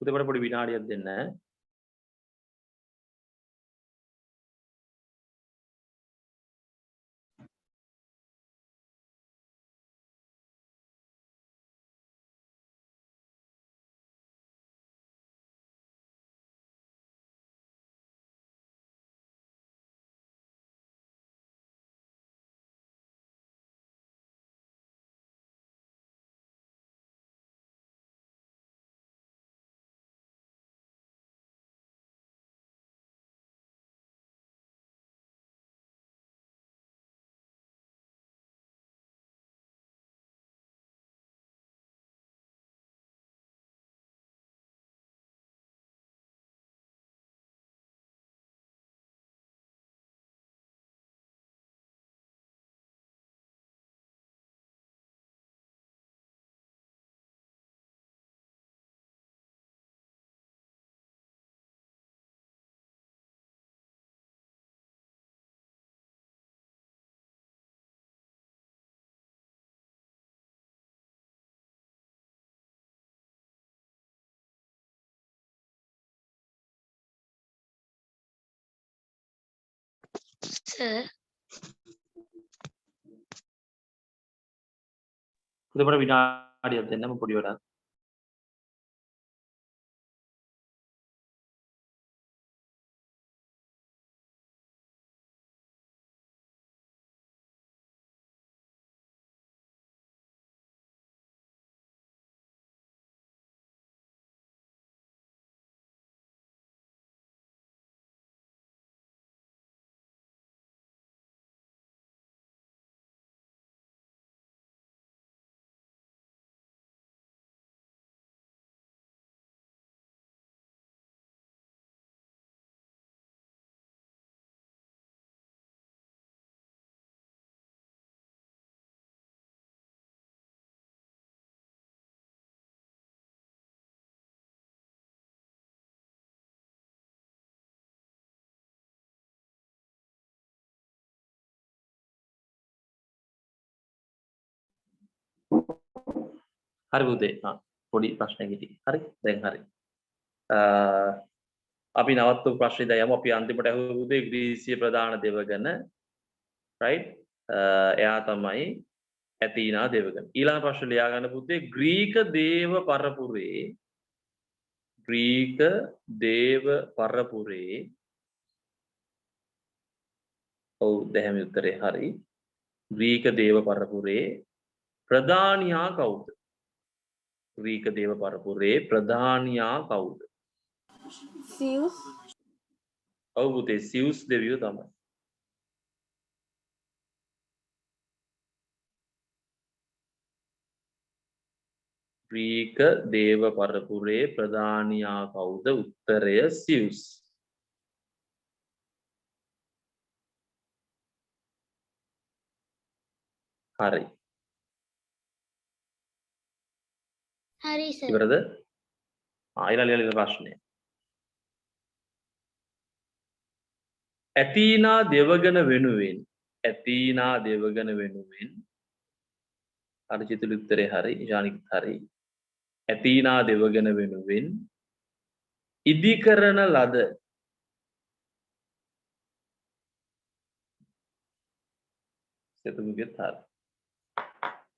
පුතේට පොඩි විනාඩියක් දෙන්න. sir. පුතේට විනාඩියක් දෙන්න මම පොඩි වැඩක්. හරි පුතේ. පොඩි ප්‍රශ්නයක් හිටියේ. හරි. දැන් හරි. අපි නවත්වපු ප්‍රශ්නේ දැන් යමු. අපි අන්තිමට අහුව පුතේ ග්‍රීසිය ප්‍රධාන දෙවගණ. right? එයා තමයි ඇතීනා දෙවගණ. ඊළඟ ප්‍රශ්නේ ලියා ගන්න පුතේ ග්‍රීක දේව පරපුරේ ඔව් දැහැමි උත්තරේ හරි. ග්‍රීක දේව පරපුරේ ප්‍රධානියා කවුද? ග්‍රීක දේව පරපුරේ ප්‍රධානියා කවුද? සියුස්. ඔව් පුතේ සියුස් දෙවියෝ තමයි. ග්‍රීක දේව පරපුරේ ප්‍රධානියා කවුද? උත්තරය සියුස්. හරි. හරි සර්. ඉවරද? ඊළඟ ප්‍රශ්නය. ඇතීනා දෙවගණ වෙනුවෙන් හරි චිතුල උත්තරේ හරි ඉෂානිත් හරි. ඇතීනා දෙවගණ වෙනුවෙන් ඉදිකරන ලද සෙතුමුගෙත් හරි.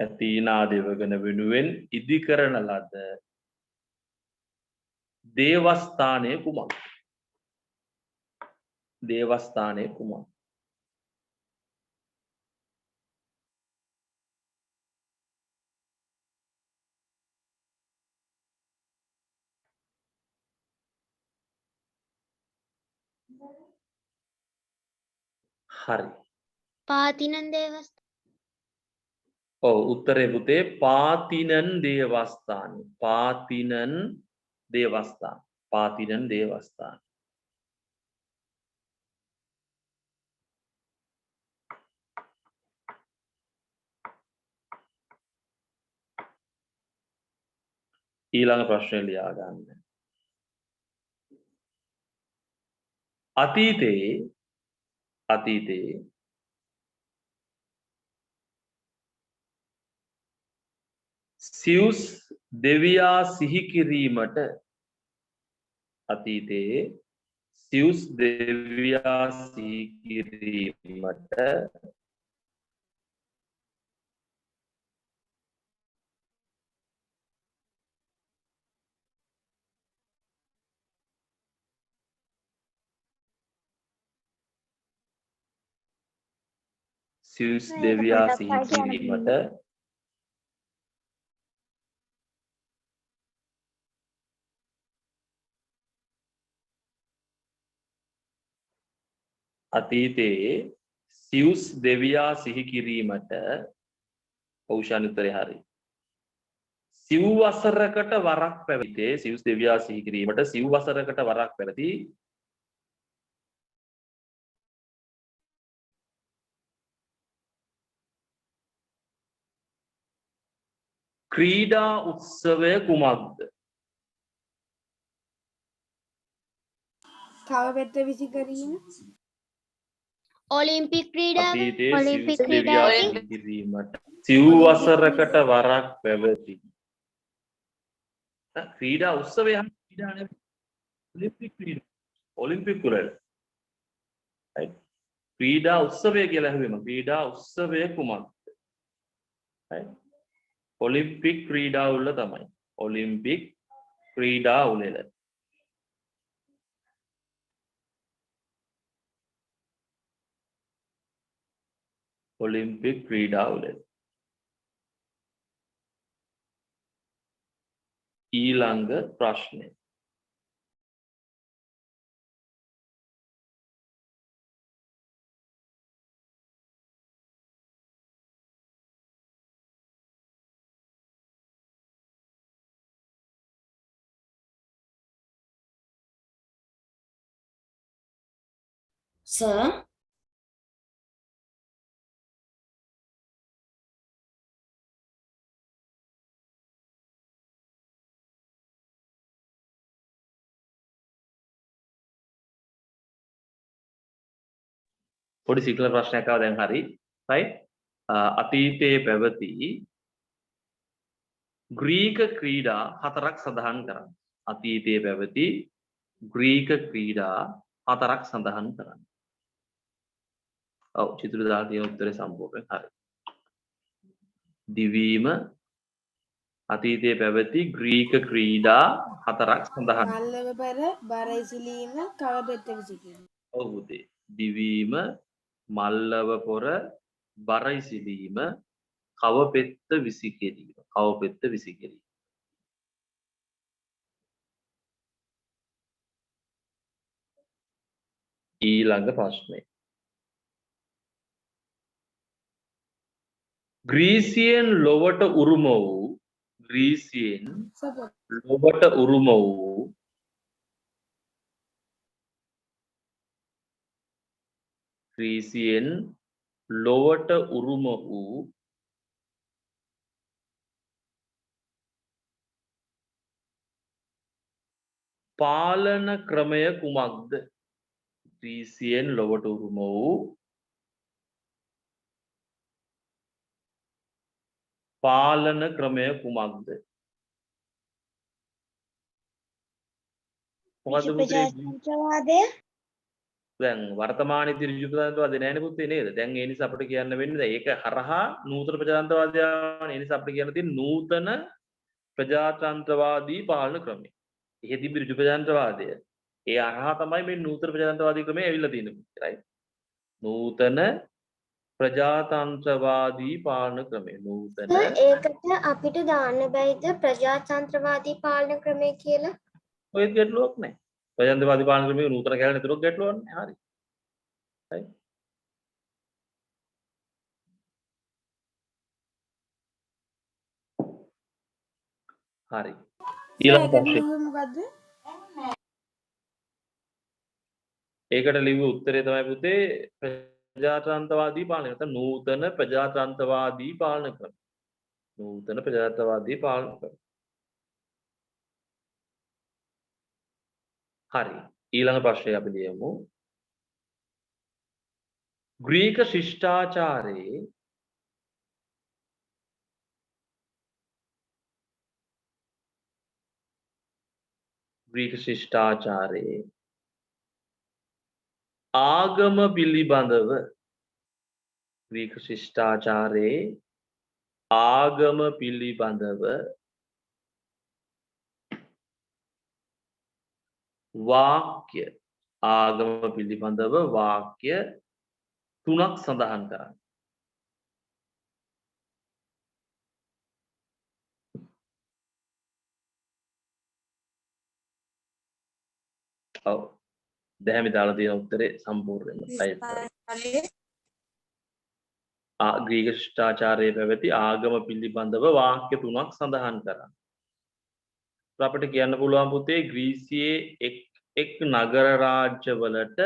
ඇතීනා දෙවගණ වෙනුවෙන් ඉදිකරන ලද දේවස්ථානය කුමක්ද? දේවස්ථානය කුමක්ද? හරි. පාතිනන් දේවස්ථාන. ඔව් උත්තරේ පුතේ පාතිනන් දේවස්ථානය. පාතිනන් දේවස්ථාන. ඊළඟ ප්‍රශ්නය ලියා ගන්න. අතීතයේ සියුස් දෙවියා සිහි කිරීමට අතීතයේ සියුස් දෙවියා සිහි කිරීමට සියුස් දෙවියා සිහි කිරීමට අතීතයේ සියුස් දෙවියා සිහි කිරීමට පෞෂාන උත්තරේ හරි. සිව් වසරකට වරක් පැවතී සියුස් දෙවියා සිහි කිරීමට සිව් වසරකට වරක් පැවතී ක්‍රීඩා උත්සවය කුමක්ද? කව පෙත්ත විසි කිරීම ඔලිම්පික් ක්‍රීඩාව අතීතයේ ඔලිම්පික් සිව් දෙවියා ක්‍රීඩාවෙන් සිහි කිරීමට සිව් වසරකට වරක් පැවතී ක්‍රීඩා උත්සවය ක්‍රීඩා නෙවෙයි ඔලිම්පික් ක්‍රීඩා ඔලිම්පික් කුරල් right ක්‍රීඩා උත්සවය කියලා ඇහුවෙම ක්‍රීඩා උත්සවය කුමක්ද right ඔලිම්පික් ක්‍රීඩා වල තමයි ඔලිම්පික් ක්‍රීඩා උළෙල ඔලිම්පික් ක්‍රීඩා උළෙල ඊළඟ ප්‍රශ්නය Sir, පොඩි සිග්නල් ප්‍රශ්නයක් ආවා දැන් හරි right අතීතයේ පැවති ග්‍රීක ක්‍රීඩා හතරක් සඳහන් කරන්න අතීතයේ පැවති ග්‍රීක ක්‍රීඩා හතරක් සඳහන් කරන්න ඔව් චිත්‍ර දාලා තියෙන උත්තරේ සම්පූර්ණයෙන් හරි දිවීම අතීතයේ පැවති ග්‍රීක ක්‍රීඩා හතරක් සඳහන් මල්ලව පෙර බර ඉසිලීම කව පෙත්ත විසි කිරීම ඔව් පුතේ දිවීම මල්ලව පොර බර ඉසිලීම කව පෙත්ත විසි කිරීම කව පෙත්ත විසි කිරීම ඊළඟ ප්‍රශ්නය ග්‍රීසියෙන් ලොවට උරුම වූ ග්‍රීසියෙන් සපොත් ලොවට උරුම වූ ග්‍රීසියෙන් ලොවට උරුම වූ පාලන ක්‍රමය කුමක්ද ග්‍රීසියෙන් ලොවට උරුම වූ පාලන ක්‍රමය කුමක්ද මොකද්ද පුතේ ප්‍රජාතන්ත්‍රවාදය දැන් වර්තමානයේ ඍජු ප්‍රජාතන්ත්‍රවාදය නැහැ නේ පුතේ නේද දැන් ඒ නිසා අපිට කියන්න වෙන්නේ දැන් ඒක හරහා නූතන ප්‍රජාතන්ත්‍රවාදය ආවනේ ඒ නිසා අපිට කියන්න තියෙන්නේ නූතන ප්‍රජාතන්ත්‍රවාදී පාලන ක්‍රමය එහෙ තිබි ඍජු ප්‍රජාතන්ත්‍රවාදය ඒ හරහා තමයි මේ නූතන ප්‍රජාතන්ත්‍රවාදී ක්‍රමය ඇවිල්ලා තියෙන්නේ right නූතන ප්‍රජාතන්ත්‍රවාදී පාලන ක්‍රමය නූතන ඒකට අපිට දාන්න බැයිද ප්‍රජාතන්ත්‍රවාදී පාලන ක්‍රමය කියලා ඔය ගැටලුවක් නැහැ ප්‍රජාතන්ත්‍රවාදී පාලන ක්‍රමයේ නූතන කියලා නේද ගැටලුවක් නැහැ හරි right හරි ඊළඟ ප්‍රශ්නේ මොකක්ද ඒකට ලිව්ව උත්තරේ තමයි පුතේ ප්‍රජාතන්ත්‍රවාදී පාලනය නැත්නම් නූතන ප්‍රජාතන්ත්‍රවාදී පාලන ක්‍රම නූතන ප්‍රජාතන්ත්‍රවාදී පාලන ක්‍රම හරි ඊළඟ ප්‍රශ්නය අපි ලියමු ග්‍රීක ශිෂ්ටාචාරයේ ග්‍රීක ශිෂ්ටාචාරයේ ආගම පිළිබඳව ග්‍රීක ශිෂ්ටාචාරයේ ආගම පිළිබඳව වාක්‍ය ආගම පිළිබඳව වාක්‍ය 3ක් සඳහන් කරන්න. ඔව්. දැහැමි දාලා තියෙන උත්තරේ සම්පූර්ණයෙන්ම right. ග්‍රීක ශිෂ්ටාචාරයේ පැවති ආගම පිළිබඳව වාක්‍ය 3ක් සඳහන් කරන්න. අපිට කියන්න පුළුවන් පුතේ ග්‍රීසියේ එක් නගර රාජ්‍යවලට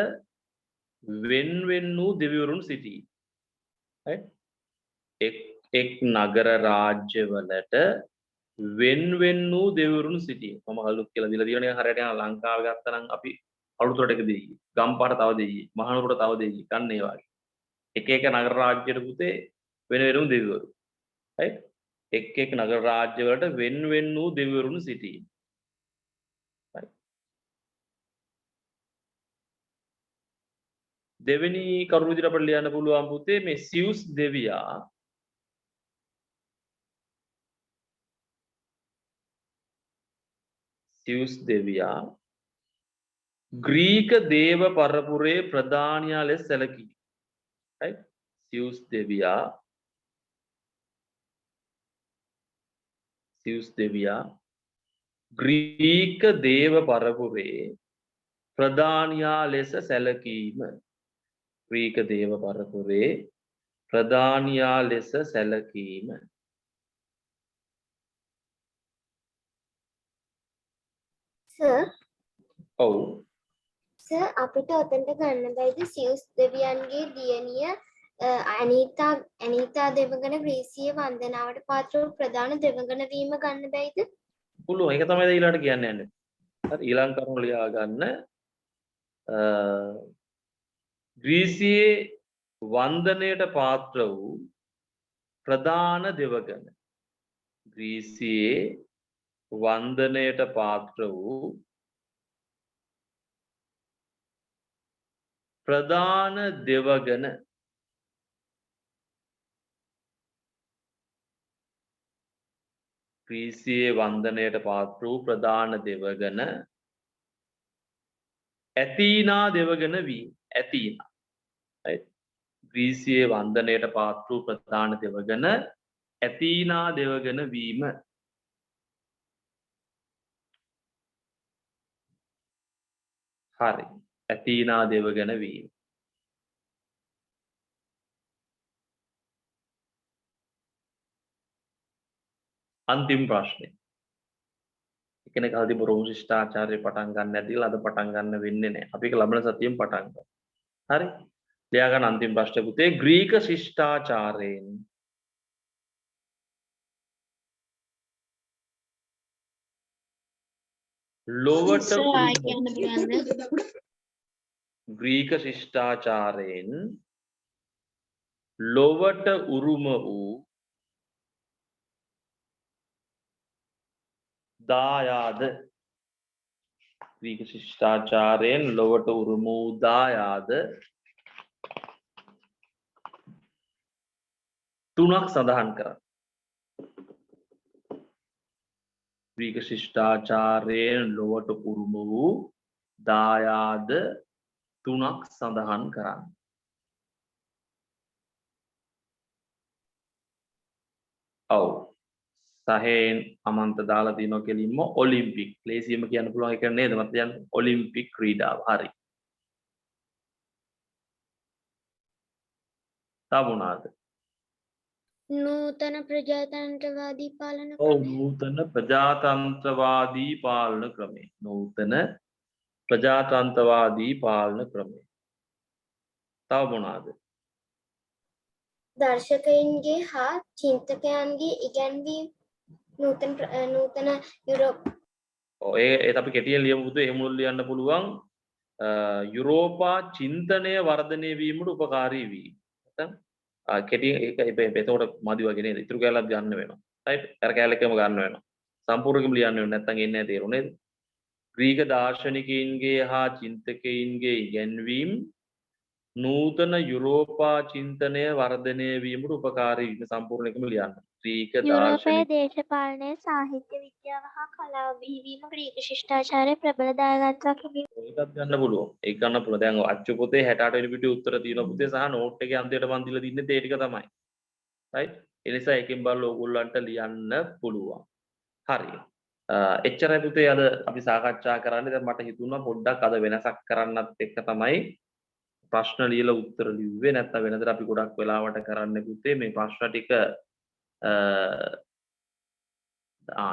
වෙන වූ දෙවිවරුන් සිටී. right? එක් නගර රාජ්‍යවලට වෙන වූ දෙවිවරුන් සිටී. මම අලුත් කියලා දීලා තියෙනවා හරියට යන ලංකාව ගත්තා නම් අපි අලුතට එක දෙයි. ගම්පාට තව දෙයි. මහනුවරට තව දෙයි. කන්න ඒ වගේ. එක නගර රාජ්‍යවල පුතේ වෙන දෙවිවරු. right? එක් නගර රාජ්‍යවලට වෙන වූ දෙවිවරුන් සිටී. right? දෙවෙනි කරුණ විදිහට අපිට ලියන්න පුළුවන් පුතේ මේ සියුස් දෙවියා ග්‍රීක දේව පරපුරේ ප්‍රධානියා ලෙස සැලකී. right? සියුස් දෙවියා ග්‍රීක දේව පරපුරේ ප්‍රධානියා ලෙස සැලකීම. ග්‍රීක දේව පරපුරේ ප්‍රධානියා ලෙස සැලකීම. සර් ඔව්. සර් අපිට ඔතෙන්ට ගන්න බැයිද සියුස් දෙවියන්ගේ දියණිය ඇනීතා දෙවඟන ග්‍රීසියේ වන්දනාවට පාත්‍ර වූ ප්‍රධාන දෙවඟන වීම ගන්න බැයිද? පුළුවන්. ඒක තමයි ඊළඟට කියන්න යන්නේ. හරි ඊළඟ කරුණ ලියා ගන්න. ග්‍රීසියේ වන්දනයට පාත්‍ර වූ ප්‍රධාන දෙවඟන. ග්‍රීසියේ වන්දනයට පාත්‍ර වූ ප්‍රධාන දෙවඟන. ග්‍රීසියේ වන්දනයට පාත්‍ර වූ ප්‍රධාන දෙවඟන ඇතීනා දෙවඟන වී. ඇතීනා. right? ග්‍රීසියේ වන්දනයට පාත්‍ර වූ ප්‍රධාන දෙවඟන ඇතීනා දෙවඟන වීම. හරි. ඇතීනා දෙවඟන වීම. අන්තිම ප්‍රශ්නේ. එකෙනෙක් අහලා තිබු රෝම ශිෂ්ටාචාරය පටන් ගන්න නැතිලා අද පටන් ගන්න වෙන්නේ නැහැ. අපි ඒක ලබන සතියෙන් පටන් ගමු. හරි? ලියා ගන්න අන්තිම ප්‍රශ්නේ පුතේ ග්‍රීක ශිෂ්ටාචාරයෙන් ලොවට ග්‍රීක ශිෂ්ටාචාරයෙන් ලොවට උරුම වූ දායාද. ග්‍රීක ශිෂ්ටාචාරයෙන් ලොවට උරුම වූ දායාද 3ක් සඳහන් කරන්න. ග්‍රීක ශිෂ්ටාචාරයෙන් ලොවට උරුම වූ දායාද 3ක් සඳහන් කරන්න. ඔව්. සහේන් අමන්ත දාලා තිනවා කෙලින්ම ඔලිම්පික්. ලේසියම කියන්න පුළුවන් එක නේද මත යන ඔලිම්පික් ක්‍රීඩාව. හරි. තවුණාද? නූතන ප්‍රජාතන්ත්‍රවාදී පාලන ඔව් නූතන ප්‍රජාතන්ත්‍රවාදී පාලන ක්‍රමය. නූතන ප්‍රජාතන්ත්‍රවාදී පාලන ක්‍රමය. තව මොනවාද? දර්ශකයින්ගේ හා චින්තකයන්ගේ ඉගැන්වීම් නූතන යුරෝප ඒත් අපි කෙටියෙන් ලියමු පුතේ. එහෙම මුල් ලියන්න පුළුවන් යුරෝපා චින්තනය වර්ධනය වීමට උපකාරී වී. නැත්නම් කෙටියෙන් ඒක එතකොට මදි වගේ නේද? ඉතුරු කැලලක් ගන්න වෙනවා. right? අර කැලලකම ගන්න වෙනවා. සම්පූර්ණයෙන්ම ලියන්න වෙනවා. නැත්නම් එන්නේ නැහැ තේරුණේද? ග්‍රීක දාර්ශනිකයින්ගේ හා චින්තකයින්ගේ ඉගැන්වීම් නූතන යුරෝපා චින්තනය වර්ධනය වීමට උපකාරී වීම සම්පූර්ණ එකම ලියන්න. ග්‍රීක යුරෝපයේ දාර්ශනික දේශපාලනය සාහිත්‍ය විද්‍යාව හා කලාව බිහිවීම ග්‍රීක ශිෂ්ටාචාරයේ ප්‍රබල දායකත්වයක් හිමි ඒකත් ගන්න පුළුවන්. ඒක ගන්න පුළුවන්. දැන් අච්චු පොතේ 68 වෙනි පිටුවේ උත්තර තියෙනවා පුතේ සහ නෝට් එකේ අන්තිමට මන් දීලා තින්නේ ඒ ටික තමයි. right? ඒ නිසා එකෙන් බලලා ඕගොල්ලන්ට ලියන්න පුළුවන්. හරි. එච්චරයි පුතේ අද අපි සාකච්ඡා කරන්නේ. දැන් මට හිතුණා පොඩ්ඩක් අද වෙනසක් කරන්නත් එක්ක තමයි ප්‍රශ්න ලියලා උත්තර ලිව්වේ. නැත්නම් වෙනදට අපි ගොඩක් වෙලාවට කරන්නේ පුතේ මේ ප්‍රශ්න ටික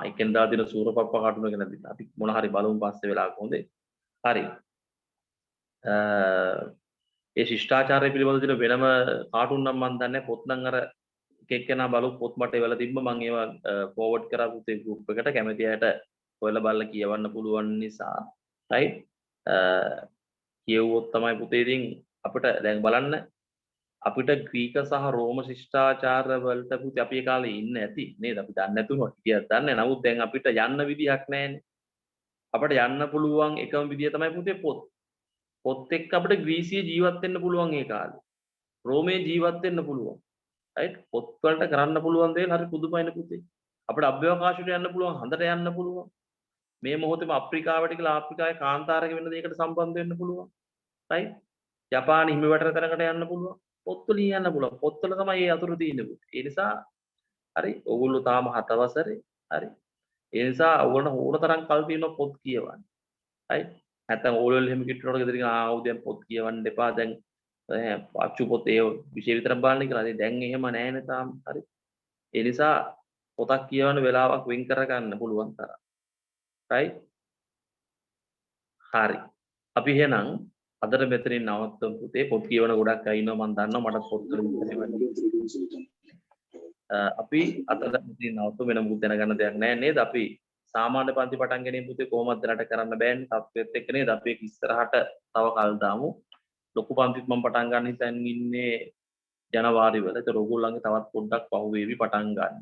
එකෙන් දා දින සූරපප්ප කාටුන ගැන අපි මොන හරි බලමු පස්සේ වෙලාවක හොඳේ. හරි. ඒ ශිෂ්ටාචාරය පිළිබඳව තියෙන වෙනම කාටුන් නම් මම දන්නේ පොත් නම් අර එක්කෙනා බලු පොත් මට එවලා තිබ්බ මම ඒවා ෆෝවර්ඩ් කරා පුතේ ගෲප් එකට කැමති අයට ඔයාලා බලලා කියවන්න පුළුවන් නිසා right කියවුවොත් තමයි පුතේ ඉතින් අපිට දැන් බලන්න අපිට ග්‍රීක සහ රෝම ශිෂ්ටාචාර වලට පුතේ අපි ඒ කාලේ ඉන්න ඇති නේද අපි දන්නේ නැතුව හිටියක් දන්නේ නමුත් දැන් අපිට යන්න විදිහක් නැහැනේ අපිට යන්න පුළුවන් එකම විදිය තමයි පුතේ පොත් එක්ක අපිට ග්‍රීසියේ ජීවත් වෙන්න පුළුවන් ඒ කාලේ රෝමේ ජීවත් වෙන්න පුළුවන් right පොත් වලට කරන්න පුළුවන් දේ හරි පුදුමයිනේ පුතේ අපිට අභ්‍යවකාශයට යන්න පුළුවන් හඳට යන්න පුළුවන් මේ මොහොතේම අප්‍රිකාවට කියලා ආප්‍රිකාවේ කාන්තාරක වෙන දෙයකට සම්බන්ධ වෙන්න පුළුවන් right ජපාන හිමි වැටෙන තැනකට යන්න පුළුවන් පොත්වලින් යන්න පුළුවන් පොත්වල තමයි ඒ අතුරු තියෙන්නේ පුතේ ඒ නිසා හරි ඕගොල්ලෝ තාම 7 වසරේ හරි ඒ නිසා ඕගොල්ලෝ ඕන තරම් කල් තියෙනවා පොත් කියවන්න right නැත්නම් ඕලෙවල් එහෙම කිට්ටුනට ගෙදරින් දැන් පොත් කියවන්න එපා දැන් අච්චු පොත් ඒ විෂය විතරක් බලන්න කියලා. දැන් එහෙම නැහැනේ තාම. හරි. ඒ නිසා පොතක් කියවන වෙලාවක් වෙන් කර ගන්න පුළුවන් තරම්. right? හරි. අපි එහෙනම් අදට මෙතනින් නවත්තමු පුතේ. පොත් කියවන ගොඩක් අය ඉන්නවා මම දන්නවා මට පොත් අපි අදට මෙතනින් නවත්තමු වෙන මොකුත් දැනගන්න දෙයක් නැහැ නේද? අපි සාමාන්‍ය පන්ති පටන් ගැනීම පුතේ කොහොමද දැනට කරන්න බෑනේ. තත්ත්වෙත් එක්ක නේද? අපි ඒක ඉස්සරහට තව කල් දාමු. ලොකු පන්තිත් මම පටන් ගන්න හිතන් ඉන්නේ ජනවාරි වල. ඒක ඕගොල්ලන්ගේ තවත් පොඩ්ඩක් පහුවේවි පටන් ගන්න.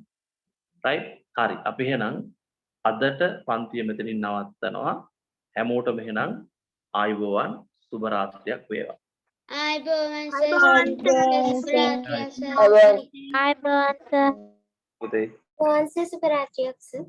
right? හරි. අපි එහෙනම් අදට පන්තිය මෙතනින් නවත්තනවා. හැමෝටම එහෙනම් ආයුබෝවන් සුබ රාත්‍රියක් වේවා. ආයිබෝවන් සර් පුතේ සුභ රාත්‍රියක් සර්